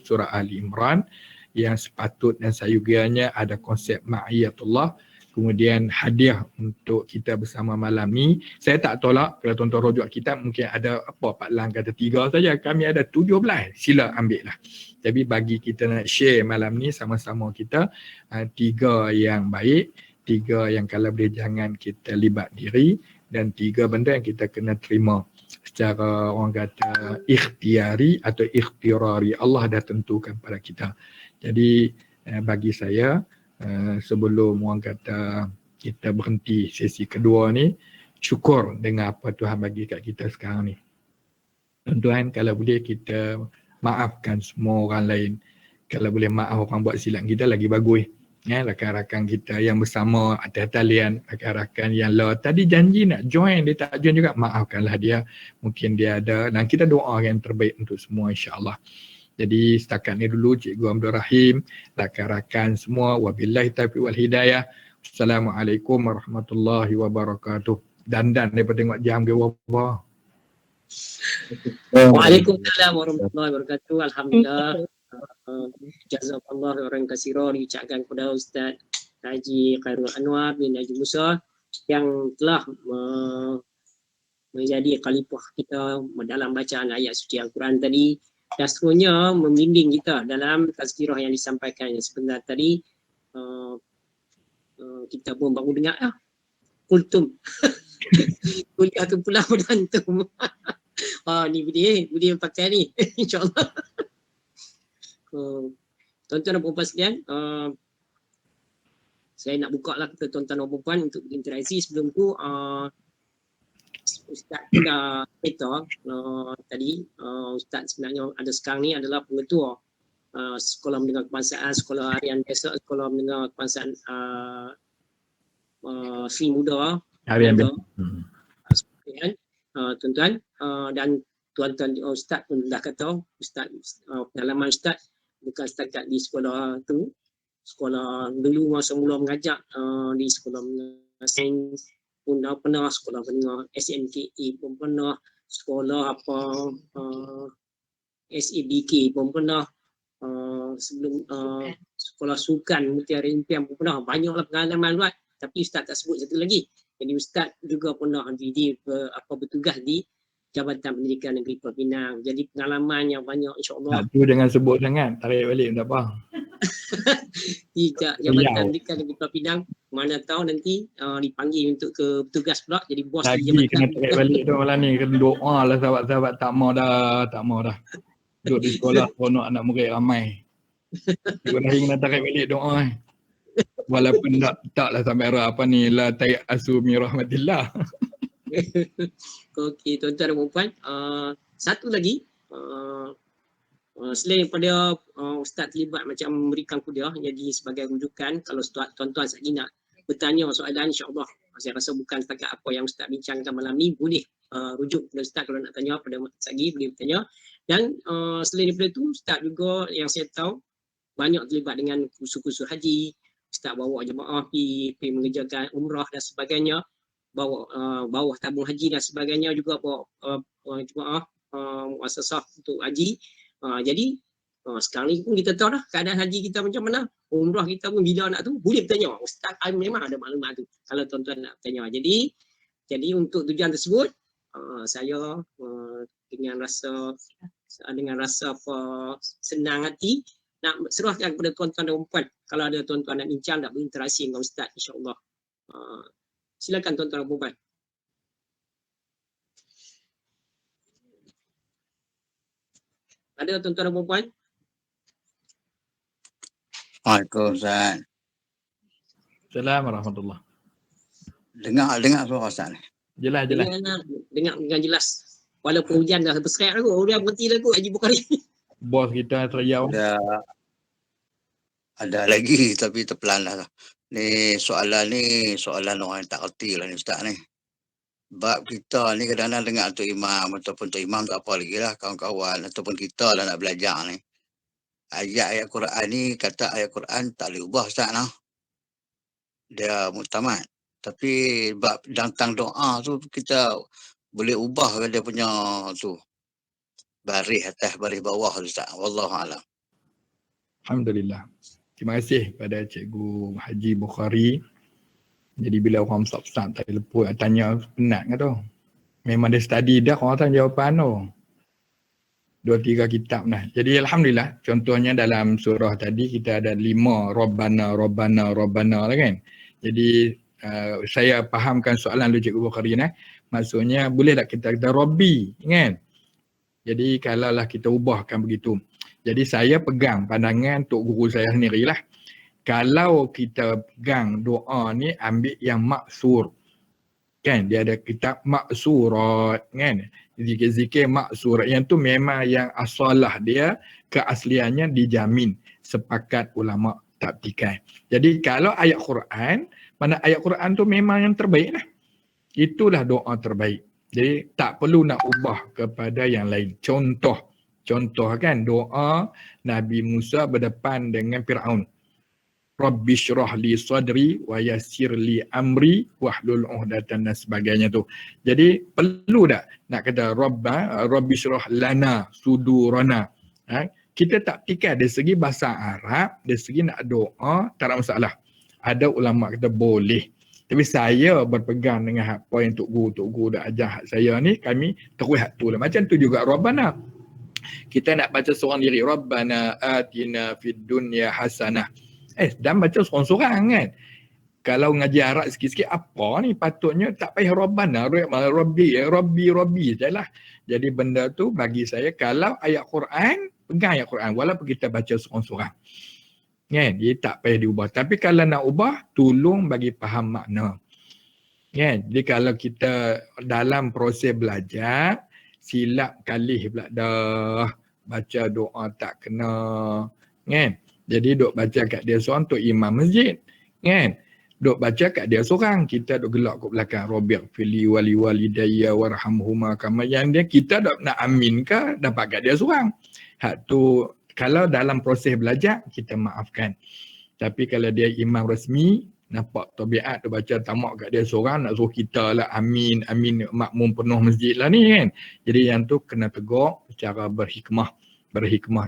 surah Ali Imran yang sepatut dan sayugianya ada konsep ma'iyatullah, kemudian hadiah untuk kita bersama malam ni. Saya tak tolak kalau tuan-tuan rujuk kitab mungkin ada apa Pak Lang kata 3 saja, kami ada 17, sila ambil lah. Tapi bagi kita nak share malam ni sama-sama kita, 3 yang baik, 3 yang kalau boleh jangan kita libat diri, dan 3 benda yang kita kena terima secara orang kata ikhtiari atau ikhtirari. Allah dah tentukan pada kita. Jadi bagi saya sebelum orang kata kita berhenti sesi kedua ni, syukur dengan apa Tuhan bagi kat kita sekarang ni. Tuan-tuan, kalau boleh kita maafkan semua orang lain. Kalau boleh maaf orang buat silap kita lagi bagus. Ya, rakan-rakan kita yang bersama atas talian, rakan-rakan yang tadi janji nak join, dia tak join juga, maafkanlah dia. Mungkin dia ada, dan kita doa yang terbaik untuk semua insya-Allah. Jadi setakat ni dulu Cikgu Abdul Rahim, rakan-rakan semua, wabillahi taufiq wal hidayah. Assalamualaikum warahmatullahi wabarakatuh. Dandan daripada tengok jam ke apa. Waalaikumsalam warahmatullahi wabarakatuh. Alhamdulillah. Jazakallah khairan katsira diucapkan kepada Ustaz Haji Khairul Anwar bin Haji Musa yang telah menjadi khalifah kita dalam bacaan ayat suci Al-Quran tadi, dan seterusnya membimbing kita dalam tazkirah yang disampaikan sebentar tadi. Kita pun baru dengar kultum kuliah tu pula berantum. Ni boleh pakai ni insya-Allah. Tuan-tuan dan puan-puan sekalian, saya nak buka lah ke tuan-tuan dan puan-puan untuk berinteraksi. Sebelum tu Ustaz dah cerita tadi, Ustaz sebenarnya ada sekarang ni adalah pengetua Sekolah Menengah Kebangsaan, Sekolah Harian Biasa, Sekolah Menengah Kebangsaan Sri Muda Harian Biasa. Tuan-tuan dan tuan-tuan Ustaz pun dah kata, Ustaz pengalaman Ustaz bukan setakat di sekolah tu, sekolah dulu masa mula mengajar di sekolah menengah sains pun dah pernah, sekolah menengah SMKE pun pernah, sekolah SABK pun pernah, sebelum sekolah sukan Mutiara Impian pun pernah. Banyaklah pengalaman buat, tapi Ustaz tak sebut satu lagi. Jadi Ustaz juga pernah bertugas di Jabatan Pendidikan Negeri Pulau Pinang. Jadi pengalaman yang banyak insya-Allah. Tu jangan sebut sangat, tarik balik tak apa. Tidak, Jabatan Pendidikan Negeri Pulau Pinang, mana tahu nanti dipanggil untuk ke bertugas pula jadi bos lagi di jabatan. Kena tarik balik tu malam ni, kena doa lah sahabat-sahabat, tak mau dah. Duduk di sekolah seronok anak murid ramai. Cikgu Rahim kena tarik balik doa walaupun taklah sampai apa ni, la tayasu min rahmatillah. Okey, tuan-tuan dan puan-puan, satu lagi, selain daripada Ustaz terlibat macam memberikan kuliah jadi sebagai rujukan, kalau tuan-tuan lagi nak bertanya soalan, insya-Allah saya rasa bukan setakat apa yang Ustaz bincangkan malam ni, boleh rujuk kepada Ustaz kalau nak tanya pada Ustaz lagi, boleh bertanya. Dan selain daripada itu, Ustaz juga yang saya tahu banyak terlibat dengan kursus-kursus haji. Ustaz bawa jemaah pergi mengerjakan umrah dan sebagainya, bawa tabung haji dan sebagainya, juga bawa jemaah muassasah untuk haji. Jadi sekarang ni pun kita tahu dah keadaan haji kita macam mana, umrah kita pun bila nak tu boleh bertanya. Ustaz memang ada maklumat tu kalau tuan-tuan nak bertanya. Jadi untuk tujuan tersebut saya dengan rasa senang hati nak serahkan kepada tuan-tuan dan puan, kalau ada tuan-tuan nak bincang, nak berinteraksi dengan Ustaz, insya-Allah. Silakan tuan-tuan dan puan. Ada tuan-tuan dan puan? Waalaikumsalam. Assalamualaikum warahmatullahi. Dengar suara Ustaz ni. Jelas. Dengar dengan jelas. Walaupun hujan dah berserak aku, hujan berhenti dah aku, Haji Bukhari. Bos kita teriau. Ada lagi tapi terpelan lah. Ni soalan orang yang tak kerti lah ni Ustaz ni. Sebab kita ni kadang-kadang dengar Tok Imam ataupun Tok Imam tak apa lagi lah, kawan-kawan ataupun kita lah nak belajar ni. Ayat-ayat Quran ni, kata ayat Quran tak boleh ubah Ustaz lah. Dia muktamad. Tapi bab tentang doa tu kita boleh ubah dia punya tu. Baris atas, baris bawah Ustaz. Wallahualam. Alhamdulillah. Terima kasih kepada Cikgu Haji Bukhari. Jadi bila orang ustaz-ustaz tak leput tanya, penat ke tu? Memang dia study dah, orang tanya jawapan tu. 2-3 kitab dah. Jadi alhamdulillah, contohnya dalam surah tadi kita ada 5 Rabbana lah kan. Jadi saya fahamkan soalan lu Cikgu Bukhari ni. Maksudnya boleh tak kita kata Rabbi kan? Jadi kalaulah kita ubahkan begitu. Jadi saya pegang pandangan Tok Guru saya sendirilah. Kalau kita pegang doa ni ambil yang maksur. Kan dia ada kitab maksurat kan. Zikir-zikir maksurat yang tu memang yang asalah dia keasliannya dijamin sepakat ulama taktikan. Jadi kalau ayat Quran, mana ayat Quran tu memang yang terbaik lah. Itulah doa terbaik. Jadi tak perlu nak ubah kepada yang lain. Contoh kan doa Nabi Musa berdepan dengan Firaun. Rabbi syrah li sadri wa yassir li amri wahlul 'uqdatan dan sebagainya tu. Jadi perlu tak nak kata Rabbi syrah lana sudurana. Kita tak tikai dari segi bahasa Arab, dari segi nak doa tak ada masalah. Ada ulama kata boleh. Tapi saya berpegang dengan apa yang Tok Guru dah ajar saya ni, kami terus hak tu lah. Macam tu juga Rabbana. Kita nak baca seorang diri, Rabbana atina fid dunya hasanah. Dan baca seorang-seorang kan. Kalau ngaji Arab sikit-sikit, apa ni patutnya tak payah Rabbana, Rabbi sajalah. Jadi benda tu bagi saya, kalau ayat Quran, pegang ayat Quran. Walaupun kita baca seorang-seorang. Kan? Dia tak payah diubah. Tapi kalau nak ubah, tolong bagi faham makna. Kan? Jadi kalau kita dalam proses belajar, silap kalih pula dah. Baca doa tak kena. Kan? Jadi duk baca kat dia seorang tu imam masjid. Kan? Duk baca kat dia seorang. Kita duk gelak kat belakang. Rabbi fili wali walidayya warhamhuma kama yang dia. Kita duk nak amin ke dapat kat dia seorang. Hak tu kalau dalam proses belajar, kita maafkan. Tapi kalau dia imam rasmi, nampak tabiat tu baca tamak kat dia seorang, nak suruh kita lah amin makmum penuh masjid lah ni kan. Jadi yang tu kena tegur secara berhikmah.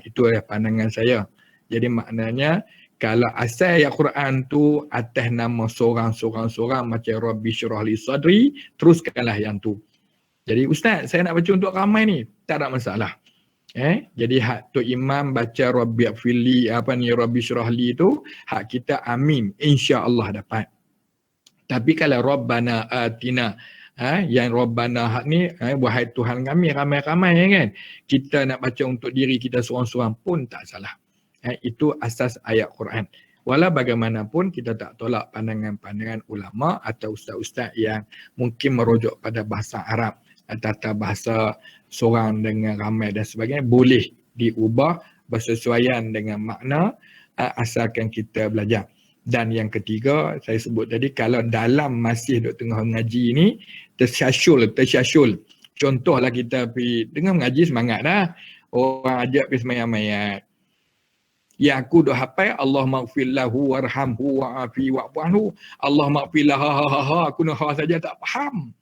Itu adalah pandangan saya. Jadi maknanya, kalau asal ayat Quran tu atas nama seorang macam Rabbi syrah li sadri, teruskanlah yang tu. Jadi Ustaz, saya nak baca untuk ramai ni, tak ada masalah. Jadi hak tu imam baca Rabbi fili Rabbi syrahli tu hak kita amin, insya-Allah dapat. Tapi kalau Rabbana atina yang Rabbana hak ni wahai Tuhan kami ramai-ramai kan, kita nak baca untuk diri kita seorang-seorang pun tak salah. Itu asas ayat Quran. Walau bagaimanapun kita tak tolak pandangan-pandangan ulama atau ustaz-ustaz yang mungkin merujuk pada bahasa Arab atau bahasa seorang dengan ramai dan sebagainya, boleh diubah bersesuaian dengan makna asalkan kita belajar. Dan yang ketiga saya sebut tadi, kalau dalam masih duk tengah mengaji ni tersyasyul. Contohlah kita pergi tengah mengaji semangat dah, orang ajak pergi sembahyang-sembahyang. Ya aku dah hafal Allah maghfirlahu warhamhu wa'afi wa'fu anhu. Allah maghfirlah aku nak saja tak faham.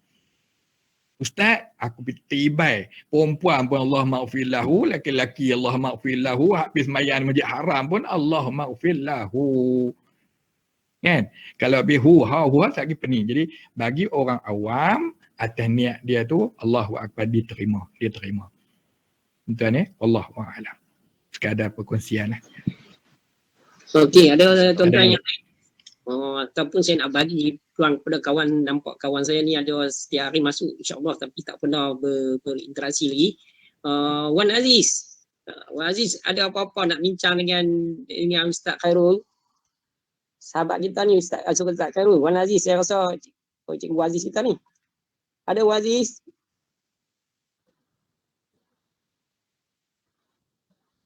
Ustaz, aku tibai. Perempuan pun Allah maghfirlahu, laki-laki Allah maghfirlahu, habis sembahyang Masjid Haram pun Allah maghfirlahu. Kan? Kalau bihu lagi pening. Jadi bagi orang awam, atas niat dia tu Allahu akbar, diterima. Tuan Wallahu a'lam. Sekadar perkongsian lah. Okey, ada tuan-tuan yang lain. Ataupun saya nak bagi peluang kepada kawan, nampak kawan saya ni ada setiap hari masuk insya-Allah tapi tak pernah berinteraksi lagi. Wan Aziz. Wan Aziz, ada apa-apa nak bincang dengan Ustaz Khairul? Sahabat kita ni Ustaz Khairul. Wan Aziz, saya rasa Cikgu Aziz kita ni. Ada Wan Aziz?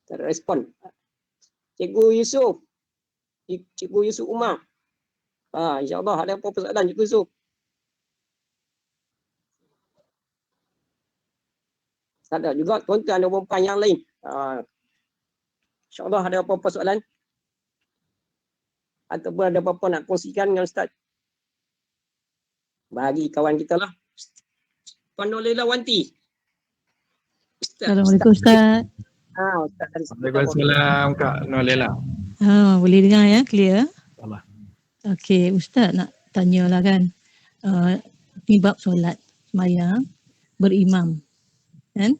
Tak ada respon. Cikgu Yusuf Umar. InsyaAllah ada apa persoalan Cikgu Yusuf? Ada juga tuan-tuan ada perempuan yang lain. InsyaAllah ada apa-apa soalan? Ataupun ada apa-apa nak kongsikan dengan Ustaz? Bagi kawan kita lah. Puan Nolela Wanti. Assalamualaikum Ustaz. Ustaz. Waalaikumsalam Kak Nolela. Boleh dengar ya, clear? Allah. Okey, Ustaz nak tanyalah kan. Ni bab solat sembahyang berimam. Kan?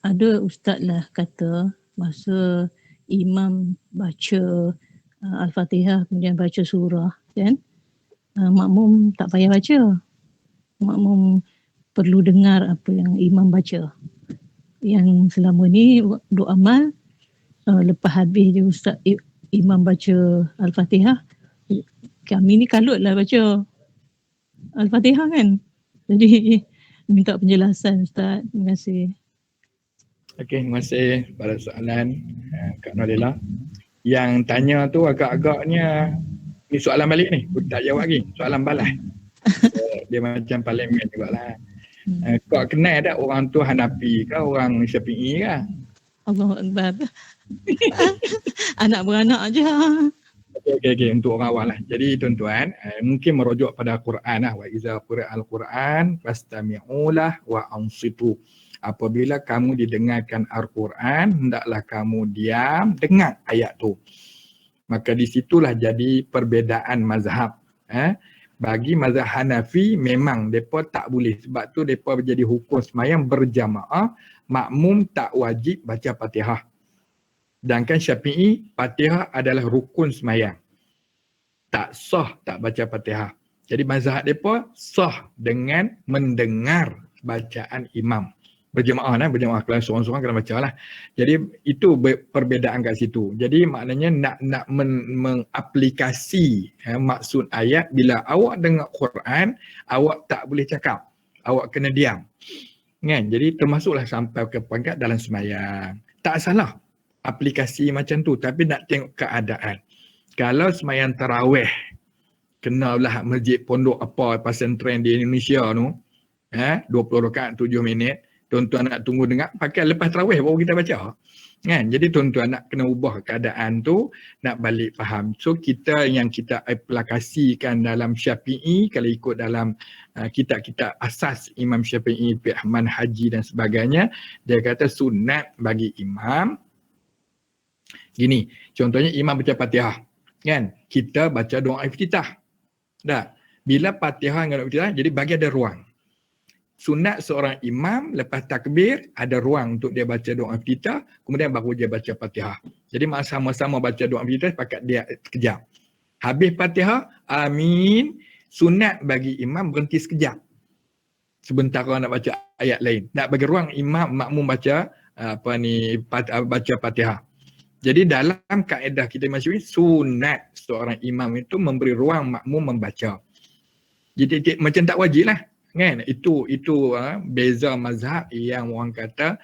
Ada ustaz lah kata masa imam baca Al-Fatihah kemudian baca surah kan, makmum tak payah baca makmum perlu dengar apa yang imam baca. Yang selama ni duk amal, lepas habis je Ustaz imam baca Al-Fatihah, kami ni kalut lah baca Al-Fatihah kan. Jadi minta penjelasan Ustaz. Terima kasih. Okey, terima kasih pada soalan Kak Nolila. Yang tanya tu agak-agaknya ni soalan balik ni, aku tak jawab lagi. Soalan balas. Dia macam parlimen jugalah. Kau kenal tak orang tu Hanafi ke orang Syafi'i ke? Allahu Akbar. Anak beranak aja. Okey, untuk orang awal lah. Jadi tuan-tuan, mungkin merujuk pada Quran lah. Wa iza qira'al Quran fastami'ulah wa ansitu. Apabila kamu didengarkan Al-Quran, hendaklah kamu diam, dengar ayat tu. Maka di situlah jadi perbezaan mazhab. Bagi mazhab Hanafi memang mereka tak boleh. Sebab tu mereka jadi hukum semayang berjamaah, makmum tak wajib baca Fatihah. Sedangkan Syafi'i, Fatihah adalah rukun semayang. Tak sah tak baca Fatihah. Jadi mazhab mereka sah dengan mendengar bacaan imam. Berjemaah lah, berjemaah kelas seorang-seorang kena baca lah. Jadi itu perbezaan kat situ. Jadi maknanya nak mengaplikasi maksud ayat, bila awak dengar Quran, awak tak boleh cakap. Awak kena diam. Kan? Jadi termasuklah sampai ke pangkat dalam semayang. Tak salah aplikasi macam tu, tapi nak tengok keadaan. Kalau semayang tarawih, kenalah masjid pondok apa pesantren di Indonesia tu, 20 rakaat 7 minit, tuan-tuan nak tunggu dengar, pakai lepas tarawih baru kita baca. Kan? Jadi tuan-tuan nak kena ubah keadaan tu, nak balik faham. So kita yang kita aplikasikan dalam Syafi'i, kalau ikut dalam kitab-kitab asas Imam Syafi'i, fiqh manhaji dan sebagainya, dia kata sunat bagi imam. Gini, contohnya imam baca Fatihah. Kan? Kita baca doa iftitah. Dah. Bila Fatihah dengan doa iftitah, jadi bagi ada ruang. Sunat seorang imam lepas takbir ada ruang untuk dia baca doa iftitah, kemudian baru dia baca Fatihah. Jadi sama-sama baca doa iftitah pakat dia sekejap. Habis Fatihah, amin. Sunat bagi imam berhenti sekejap. Sementara nak baca ayat lain. Nak bagi ruang imam makmum baca baca Fatihah. Jadi dalam kaedah kita masih sunat seorang imam itu memberi ruang makmum membaca. Jadi macam tak wajib lah. Kan? Itu beza mazhab yang orang kata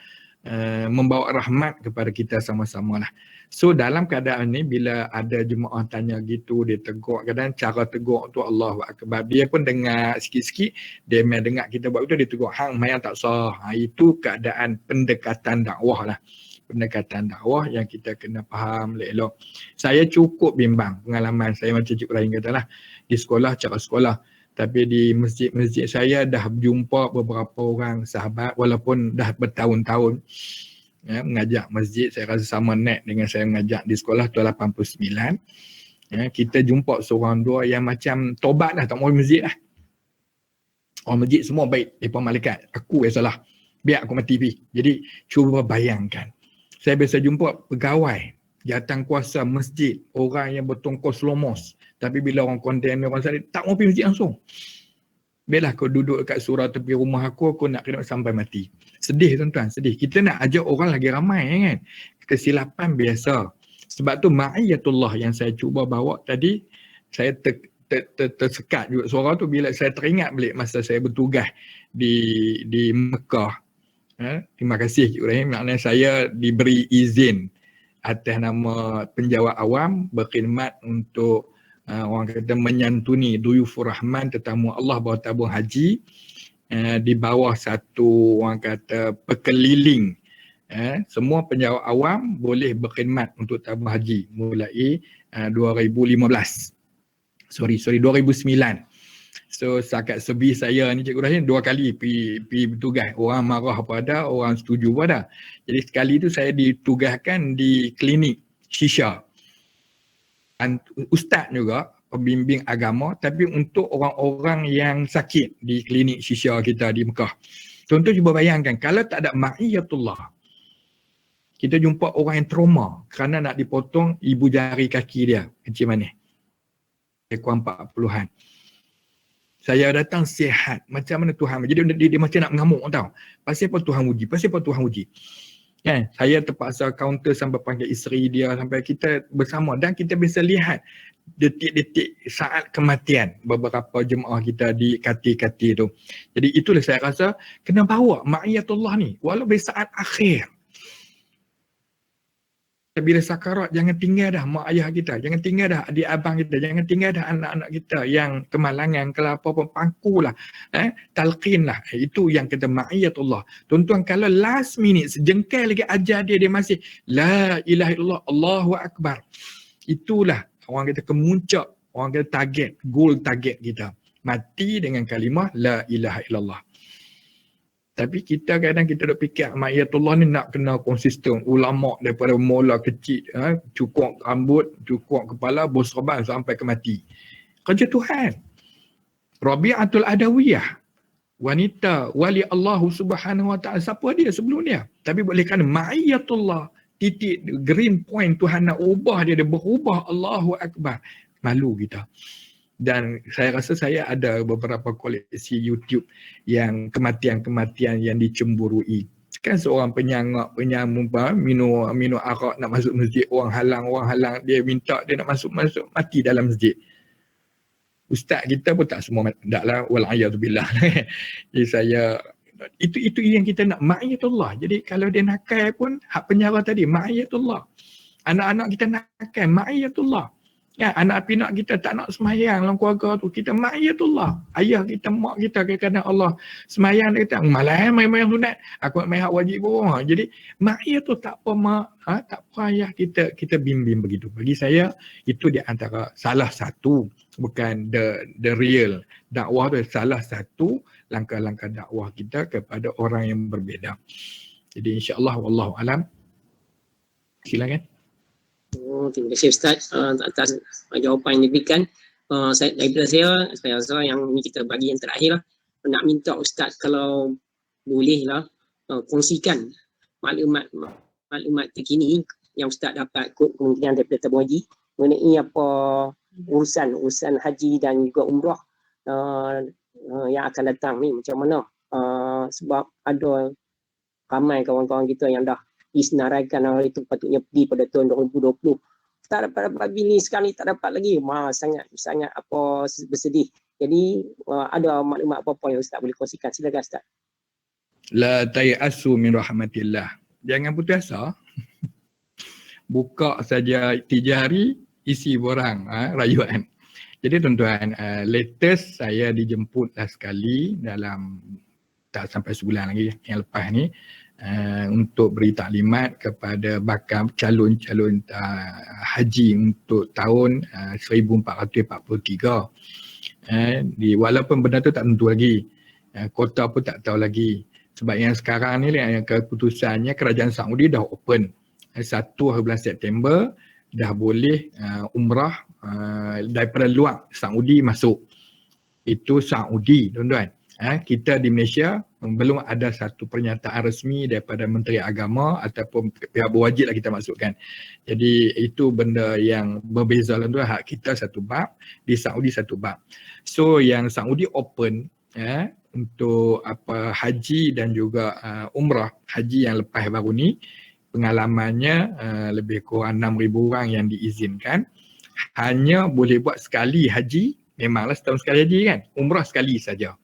membawa rahmat kepada kita sama-sama lah. So dalam keadaan ni bila ada jemaah tanya gitu, dia tegur, kadang cara tegur tu Allahu Akbar. Dia pun dengar sikit-sikit, dia main dengar kita buat itu, dia tegur, hang mayang tak sah. Itu keadaan pendekatan dakwah lah. Pendekatan dakwah yang kita kena faham elok. Saya cukup bimbang pengalaman saya macam Cik Ibrahim katalah, di sekolah, cara sekolah. Tapi di masjid-masjid saya dah jumpa beberapa orang sahabat walaupun dah bertahun-tahun mengajak masjid. Saya rasa sama net dengan saya mengajak di sekolah tu 89. Kita jumpa seorang dua yang macam tobat dah, tak mau masjid lah. Orang masjid semua baik, mereka malaikat. Aku yang salah. Biar aku mati pergi. Jadi cuba bayangkan. Saya biasa jumpa pegawai jawatan kuasa masjid, orang yang bertongkos lomos. Tapi bila orang condemn orang salih, tak mau pergi masjid langsung. Biarlah kau duduk dekat surau tepi rumah aku nak kena sampai mati. Sedih tuan-tuan, sedih. Kita nak ajak orang lagi ramai kan. Kesilapan biasa. Sebab tu ma'iyatullah yang saya cuba bawa tadi, saya tersekat juga suara tu bila saya teringat balik masa saya bertugas di Mekah. Terima kasih Cik Ibrahim. Maknanya saya diberi izin atas nama penjawat awam berkhidmat untuk orang kata menyantuni duyufur rahman, tetamu Allah bawa tabung haji di bawah satu orang kata pekeliling. Semua penjawat awam boleh berkhidmat untuk tabung haji mulai 2015. 2009. So setakat sebi saya ni Cikgu Rahim 2 kali pergi bertugas. Orang marah apa ada, orang setuju apa ada. Jadi sekali tu saya ditugaskan di klinik Shisha. Ustaz juga, pembimbing agama, tapi untuk orang-orang yang sakit di klinik Shisha kita di Mekah. Tuan-tuan cuba bayangkan, kalau tak ada ma'iyatullah, kita jumpa orang yang trauma kerana nak dipotong ibu jari kaki dia. Kecil mana? Ekor 40-an. Saya datang sihat. Macam mana Tuhan? Jadi dia macam nak mengamuk tau. Pasal apa Tuhan uji? Pasal apa Tuhan uji? Kan? Saya terpaksa counter sampai panggil isteri dia, sampai kita bersama. Dan kita bisa lihat detik-detik saat kematian beberapa jemaah kita di kati-kati tu. Jadi itulah saya rasa kena bawa ma'iyatullah ni. Walaupun saat akhir. Bila sakarat, jangan tinggal dah mak ayah kita, jangan tinggal dah adik abang kita, jangan tinggal dah anak-anak kita yang kemalangan, kelapa pun pangku lah, talqin lah. Itu yang kata ma'iyatullah. Tuan-tuan, kalau last minute sejengkal lagi ajar dia masih la ilaha illallah, Allahu Akbar. Itulah orang kata kemuncak, orang kata target, goal target kita. Mati dengan kalimah la ilaha illallah. Tapi kita kadang kita duk fikir ma'iyatullah ni nak kena konsisten. Ulama daripada mula kecil, cukup rambut, cukup kepala, bos sorban sampai ke mati. Kerja Tuhan. Rabi'atul Adawiyah. Wanita wali Allah Subhanahu Wa Ta'ala. Siapa dia sebelum dia? Tapi boleh kerana ma'iyatullah. Titik green point Tuhan nak ubah dia berubah. Allahu Akbar. Malu kita. Dan saya rasa saya ada beberapa koleksi YouTube yang kematian-kematian yang dicemburui. Kan seorang penyangak, minum arak nak masuk masjid, orang halang, dia minta dia nak masuk, mati dalam masjid. Ustaz kita pun tak semua taklah, wal'ayyadzubillah. Jadi saya, itu yang kita nak, ma'iyatullah. Jadi kalau dia nakal pun, hak penjara tadi, ma'iyatullah. Anak-anak kita nakal, ma'iyatullah. Ya, anak pinak kita tak nak semayang dalam keluarga tu, kita ma'iyatullah. Ayah kita, mak kita, kadang-kadang Allah semayang, dia kata, malah main-main sunat, aku nak main hak wajib pun. Jadi ma'iyat tu tak apa mak, tak apa ayah, kita bimbing begitu. Bagi saya, itu di antara salah satu, bukan the real dakwah tu, salah satu langkah-langkah dakwah kita kepada orang yang berbeza. Jadi insya-Allah, wallahu alam. Silakan. Terima kasih Ustaz atas jawapan yang diberikan. Daripada saya rasa yang ini kita bagi yang terakhir lah. Nak minta Ustaz kalau boleh lah kongsikan maklumat terkini yang Ustaz dapat kemungkinan daripada tabung haji mengenai apa urusan haji dan juga umrah yang akan datang ni macam mana. Sebab ada ramai kawan-kawan kita yang dah disenaraikan hari itu patutnya pergi pada tahun 2020. Tak dapat bini sekarang ni tak dapat lagi. Sangat apa bersedih. Jadi ada maklumat apa-apa yang Ustaz boleh kongsikan. Silakan Ustaz. La tayasu min rahmatillah. Jangan putus asa. Buka saja 3 hari isi borang rayuan. Jadi tuan-tuan, latest saya dijemput last sekali dalam tak sampai sebulan lagi yang lepas ni. Untuk beri taklimat kepada bakal calon-calon haji untuk tahun 1443. Walaupun benda tu tak tentu lagi, kota pun tak tahu lagi. Sebab yang sekarang ni yang keputusannya kerajaan Saudi dah open 1 bulan September dah boleh umrah daripada luar Saudi masuk. Itu Saudi tuan-tuan. Kita di Malaysia belum ada satu pernyataan resmi daripada Menteri Agama ataupun pihak berwajib lah kita masukkan. Jadi itu benda yang berbeza lah tu. Hak kita satu bab, di Saudi satu bab. So yang Saudi open untuk haji dan juga umrah. Haji yang lepas baru ni pengalamannya lebih kurang 6,000 orang yang diizinkan. Hanya boleh buat sekali haji, memanglah setahun sekali haji kan. Umrah sekali saja.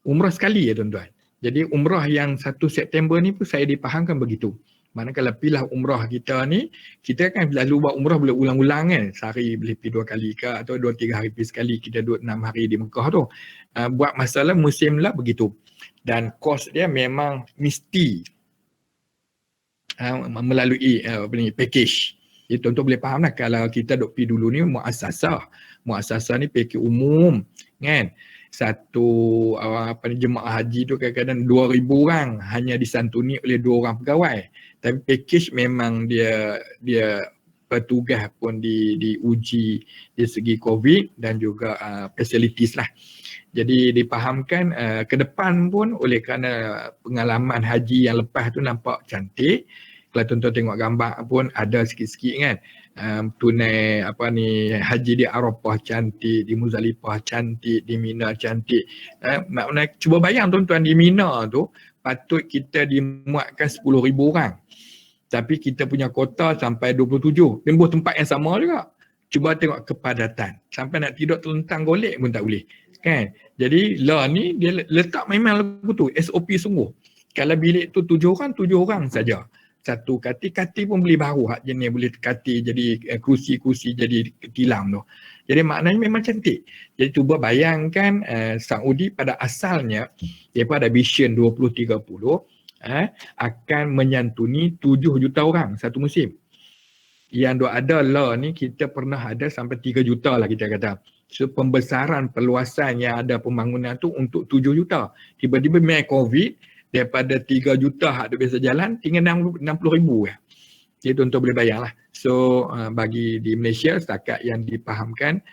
Umrah sekali ya tuan-tuan. Jadi umrah yang 1 September ni pun saya dipahamkan begitu. Manakala pilih umrah kita ni, kita kan lalu buat umrah boleh ulang-ulang kan. Sehari boleh pergi 2 kali ke atau 2-3 hari pergi sekali. Kita duduk 6 hari di Mekah tu. Buat masalah musim lah begitu. Dan kos dia memang mesti melalui package. Jadi tuan-tuan boleh faham lah kalau kita duk pergi dulu ni muassasah. Muassasah ni package umum kan. Satu jemaah haji tu kadang-kadang 2,000 orang hanya disantuni oleh 2 orang pegawai. Tapi package memang dia petugas pun diuji dari segi COVID dan juga facilities lah. Jadi dipahamkan ke depan pun oleh kerana pengalaman haji yang lepas tu nampak cantik. Kalau tuan-tuan tengok gambar pun ada sikit-sikit kan. tunai haji di Arafah cantik, di Muzdalifah cantik, di Mina cantik. Maknanya cuba bayang tuan-tuan, di Mina tu patut kita dimuatkan 10,000 orang. Tapi kita punya kota sampai 27. Tembus tempat yang sama juga. Cuba tengok kepadatan. Sampai nak tidur terlentang golek pun tak boleh. Kan? Jadi law ni dia letak memang lagu tu. SOP sungguh. Kalau bilik tu 7 orang saja. Satu kati pun boleh baru hak jenis boleh kati jadi kerusi-kerusi jadi tilam tu. Jadi maknanya memang cantik. Jadi cuba bayangkan Saudi pada asalnya daripada Vision 2030 akan menyantuni 7 juta orang satu musim. Yang ada law ni kita pernah ada sampai 3 juta lah kita kata. So pembesaran perluasan yang ada pembangunan tu untuk 7 juta. Tiba-tiba mai COVID daripada 3 juta hak tu biasa jalan tinggal 60,000 ya. Jadi tuan-tuan boleh bayang lah. So bagi di Malaysia setakat yang dipahamkan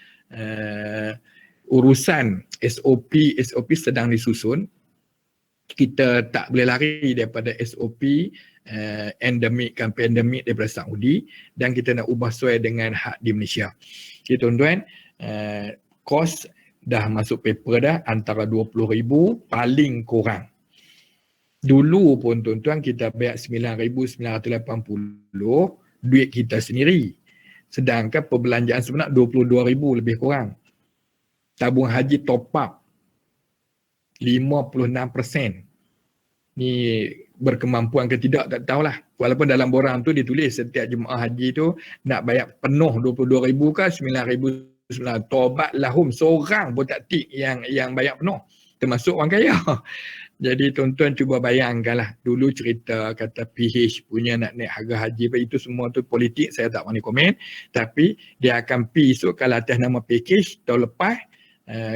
urusan SOP sedang disusun. Kita tak boleh lari daripada SOP endemik kan pandemik daripada Saudi dan kita nak ubah sesuai dengan hak di Malaysia. Jadi tuan-tuan, kos dah masuk paper dah antara 20,000 paling kurang. Dulu pun tuan-tuan kita bayar 9,980 duit kita sendiri. Sedangkan perbelanjaan sebenar 22,000 lebih kurang. Tabung haji top up 56%. Ni berkemampuan ke tidak tak tahulah. Walaupun dalam borang tu ditulis setiap jemaah haji tu nak bayar penuh 22,000 ke 9,900. Tobat lahum seorang pun tak tik yang bayar penuh. Termasuk orang kaya. Jadi tuan-tuan cuba bayangkanlah. Dulu cerita kata PH punya nak naik harga haji. Itu semua tu politik, saya tak berani komen. Tapi dia akan pergi esok kalau atas nama package tahun lepas.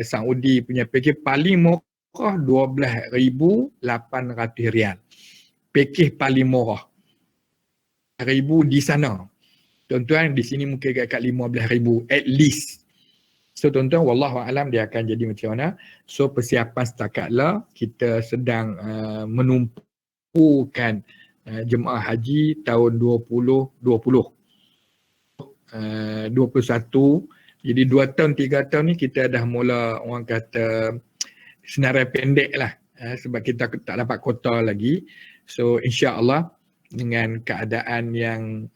Saudi punya package paling murah RM12,800. Package paling murah. RM1,000 di sana. Tuan-tuan di sini mungkin kat RM15,000 at least. So tuan-tuan, wallahualam dia akan jadi macam mana. So persiapan setakatlah kita sedang menumpukan jemaah haji tahun 2020. 21. Jadi 2 tahun 3 tahun ni kita dah mula orang kata senarai pendek lah. Sebab kita tak dapat kota lagi. So insya-Allah dengan keadaan yang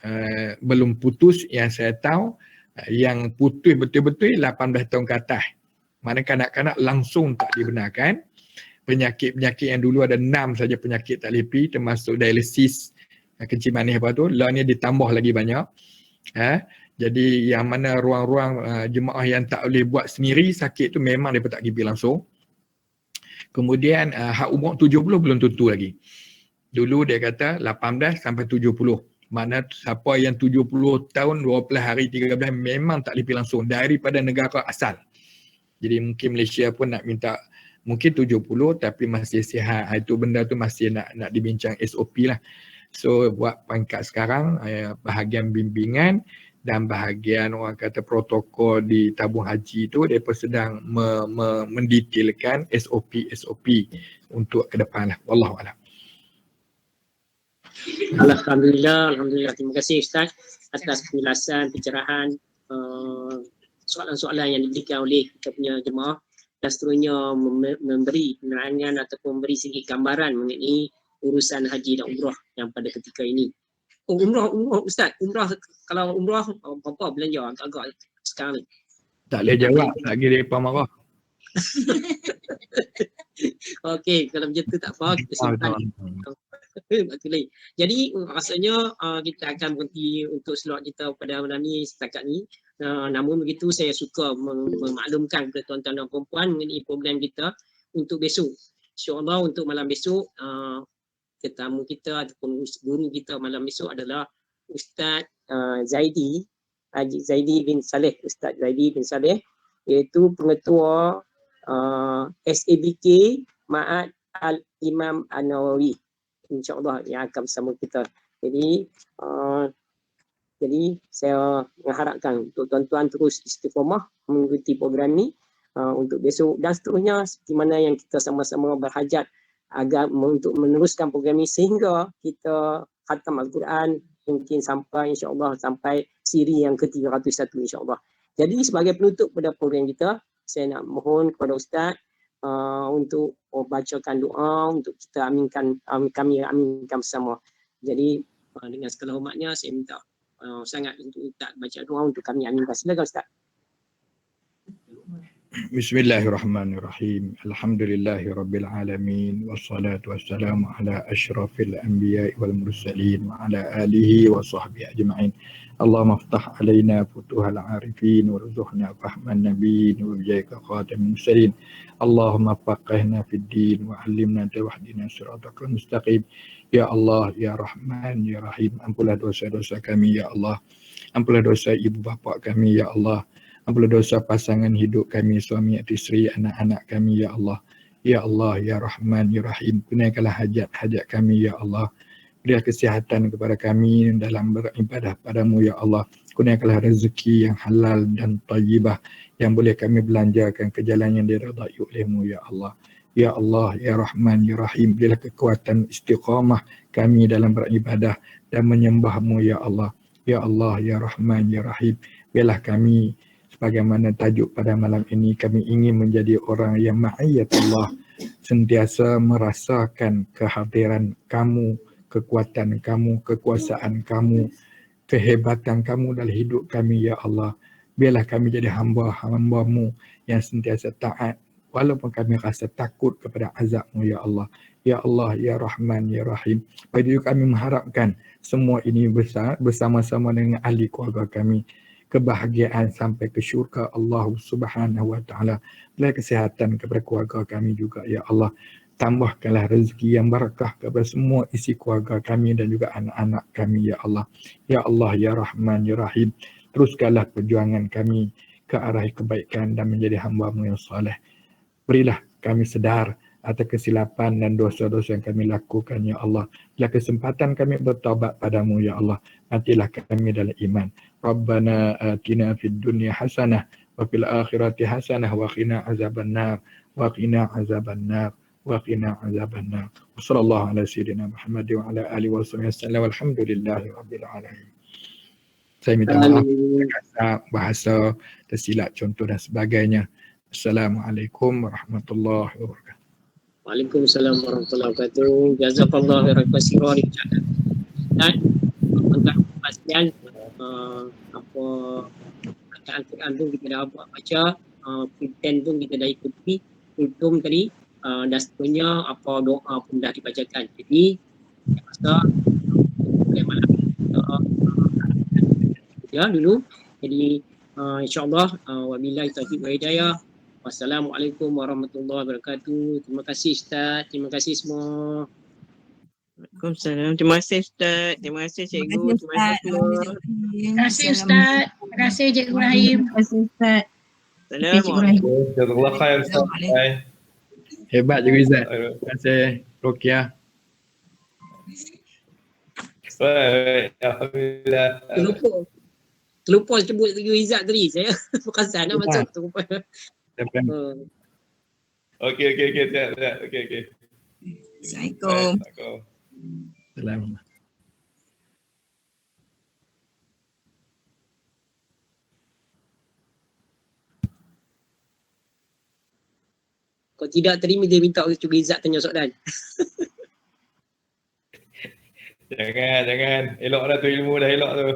belum putus yang saya tahu, yang putus betul-betul 18 tahun ke atas. Mana kanak-kanak langsung tak dibenarkan. Penyakit-penyakit yang dulu ada 6 saja penyakit tak lepi termasuk dialisis, kencing manis apa tu, lah ni ditambah lagi banyak. Jadi yang mana ruang-ruang jemaah yang tak boleh buat sendiri sakit tu memang mereka tak pergi langsung. Kemudian hak umur 70 belum tentu lagi. Dulu dia kata 18 sampai 70. Mana siapa yang 70 tahun 12 hari 13 memang tak boleh pergi langsung daripada negara asal. Jadi mungkin Malaysia pun nak minta mungkin 70 tapi masih sihat. Itu benda tu masih nak dibincang SOP lah. So buat pangkat sekarang bahagian bimbingan dan bahagian orang kata protokol di tabung haji tu mereka sedang mendetailkan SOP untuk ke depan lah. Wallahualam. Alhamdulillah. Terima kasih Ustaz atas penjelasan, pencerahan soalan-soalan yang diberikan oleh kita punya jemaah dan seterusnya memberi penerangan ataupun memberi sedikit gambaran mengenai urusan haji dan umrah yang pada ketika ini. Umrah Ustaz, kalau umrah berapa belanja agak-agak sekarang ni? Tak boleh jawab lagi mereka marah. Okey, kalau macam tu tak apa, kita simpan. Jadi rasanya kita akan berhenti untuk slot kita pada malam ni setakat ni. Namun begitu saya suka memaklumkan kepada tuan-tuan dan puan-puan mengenai program kita untuk besok. InsyaAllah untuk malam besok tetamu kita ataupun guru kita malam besok adalah Ustaz Zaidi, Haji Zaidi bin Saleh, Ustaz Zaidi bin Saleh, iaitu pengetua SABK Ma'had Al-Imam An-Nawawi. InsyaAllah yang akan bersama kita. Jadi saya mengharapkan untuk tuan-tuan terus istiqamah mengikuti program ni untuk besok dan seterusnya seperti mana yang kita sama-sama berhajat agar untuk meneruskan program ini sehingga kita khatam Al-Quran mungkin sampai insya-Allah sampai siri yang ke-301 insya-Allah. Jadi sebagai penutup pada program kita, saya nak mohon kepada Ustaz untuk bacakan doa untuk kita aminkan, kami aminkan bersama. Jadi dengan segala hormatnya saya minta sangat untuk Ustaz baca doa untuk kami aminkan. Silakan Ustaz. Bismillahirrahmanirrahim. Alhamdulillahi rabbil alamin wassalatu wassalamu ala asyrafil anbiya'i wal mursalin wa ala alihi wa sahbihi ajma'in. Allahumma iftah alaina futuhal arifin warzuqna fahman nabiyyin wa bijaika khatamin mursalin. Allahumma faqihna fid din wa 'allimna wahdina siratal mustaqim. Ya Allah, ya Rahman, ya Rahim, ampunlah dosa-dosa kami ya Allah. Ampunlah dosa ibu bapa kami ya Allah. Ampunlah dosa pasangan hidup kami, suami atau isteri, anak-anak kami ya Allah. Ya Allah, ya Rahman, ya Rahim, tunaikanlah hajat-hajat kami ya Allah. Berilah kesihatan kepada kami dalam beribadah padamu ya Allah. Kurniakanlah rezeki yang halal dan tayyibah yang boleh kami belanjakan ke jalan yang diridai olehmu ya Allah. Ya Allah, ya Rahman, ya Rahim, berilah kekuatan istiqamah kami dalam beribadah dan menyembahmu ya Allah. Ya Allah, ya Rahman, ya Rahim, biarlah kami bagaimana tajuk pada malam ini, kami ingin menjadi orang yang ma'iyatullah, sentiasa merasakan kehadiran kamu, kekuatan kamu, kekuasaan kamu, kehebatan kamu dalam hidup kami ya Allah. Biarlah kami jadi hamba-hambamu yang sentiasa taat walaupun kami rasa takut kepada azabmu ya Allah. Ya Allah, ya Rahman, ya Rahim. Pada juga kami mengharapkan semua ini bersama-sama dengan ahli keluarga kami, kebahagiaan sampai ke syurga Allah Subhanahu wa taala. Berilah kesihatan kepada keluarga kami juga ya Allah. Tambahkanlah rezeki yang barakah kepada semua isi keluarga kami dan juga anak-anak kami ya Allah. Ya Allah, ya Rahman, ya Rahim, teruskanlah perjuangan kami ke arah kebaikan dan menjadi hamba-Mu yang soleh. Berilah kami sedar atas kesilapan dan dosa-dosa yang kami lakukan ya Allah. Bila kesempatan kami bertaubat padamu ya Allah, matilah kami dalam iman. Rabbana atina fid dunya hasanah wa fil akhirati hasanah wa qina azabannar wa qina azabannar wa qina azabannar. Wassallallahu ala sayyidina Muhammad wa ala alihi wasallam. Walhamdulillahi rabbil alamin. Saya minta maaf bahasa tersilap contoh dan sebagainya. Assalamualaikum warahmatullahi wabarakatuh. Waalaikumsalam warahmatullahi wabarakatuh. Jazakallahu khairan katsiran. Dan untuk kepastian apa Al-Quran tu kita dah buat baca, Quran tu kita dah ikuti, kultum tadi dan seterusnya apa doa pun dah dibacakan. Jadi saya rasa boleh malam ya dulu. Jadi insya-Allah wabillahi taufiq wal hidayah. Wassalamualaikum warahmatullahi wabarakatuh. Terima kasih Ustaz. Terima kasih semua. Waalaikumsalam. Terima kasih Ustaz. Terima kasih Cikgu. Terima kasih semua. Terima kasih Ustaz. Terima kasih Cikgu Rahim. Terima kasih Ustaz. Assalamualaikum. Jazakallah khair Ustaz. Hebat juga Izzat. Terima kasih Rokiah. Baik, alhamdulillah. Terlupa sebut Cikgu Izzat tadi. Saya perasan nak masuk terlupa. Okey. Siap. Okey. Assalamualaikum. Assalamualaikum. Kalau tidak terima dia minta Cikgu Izzat tanya soalan. Jangan. Elok dah tu ilmu dah elok tu.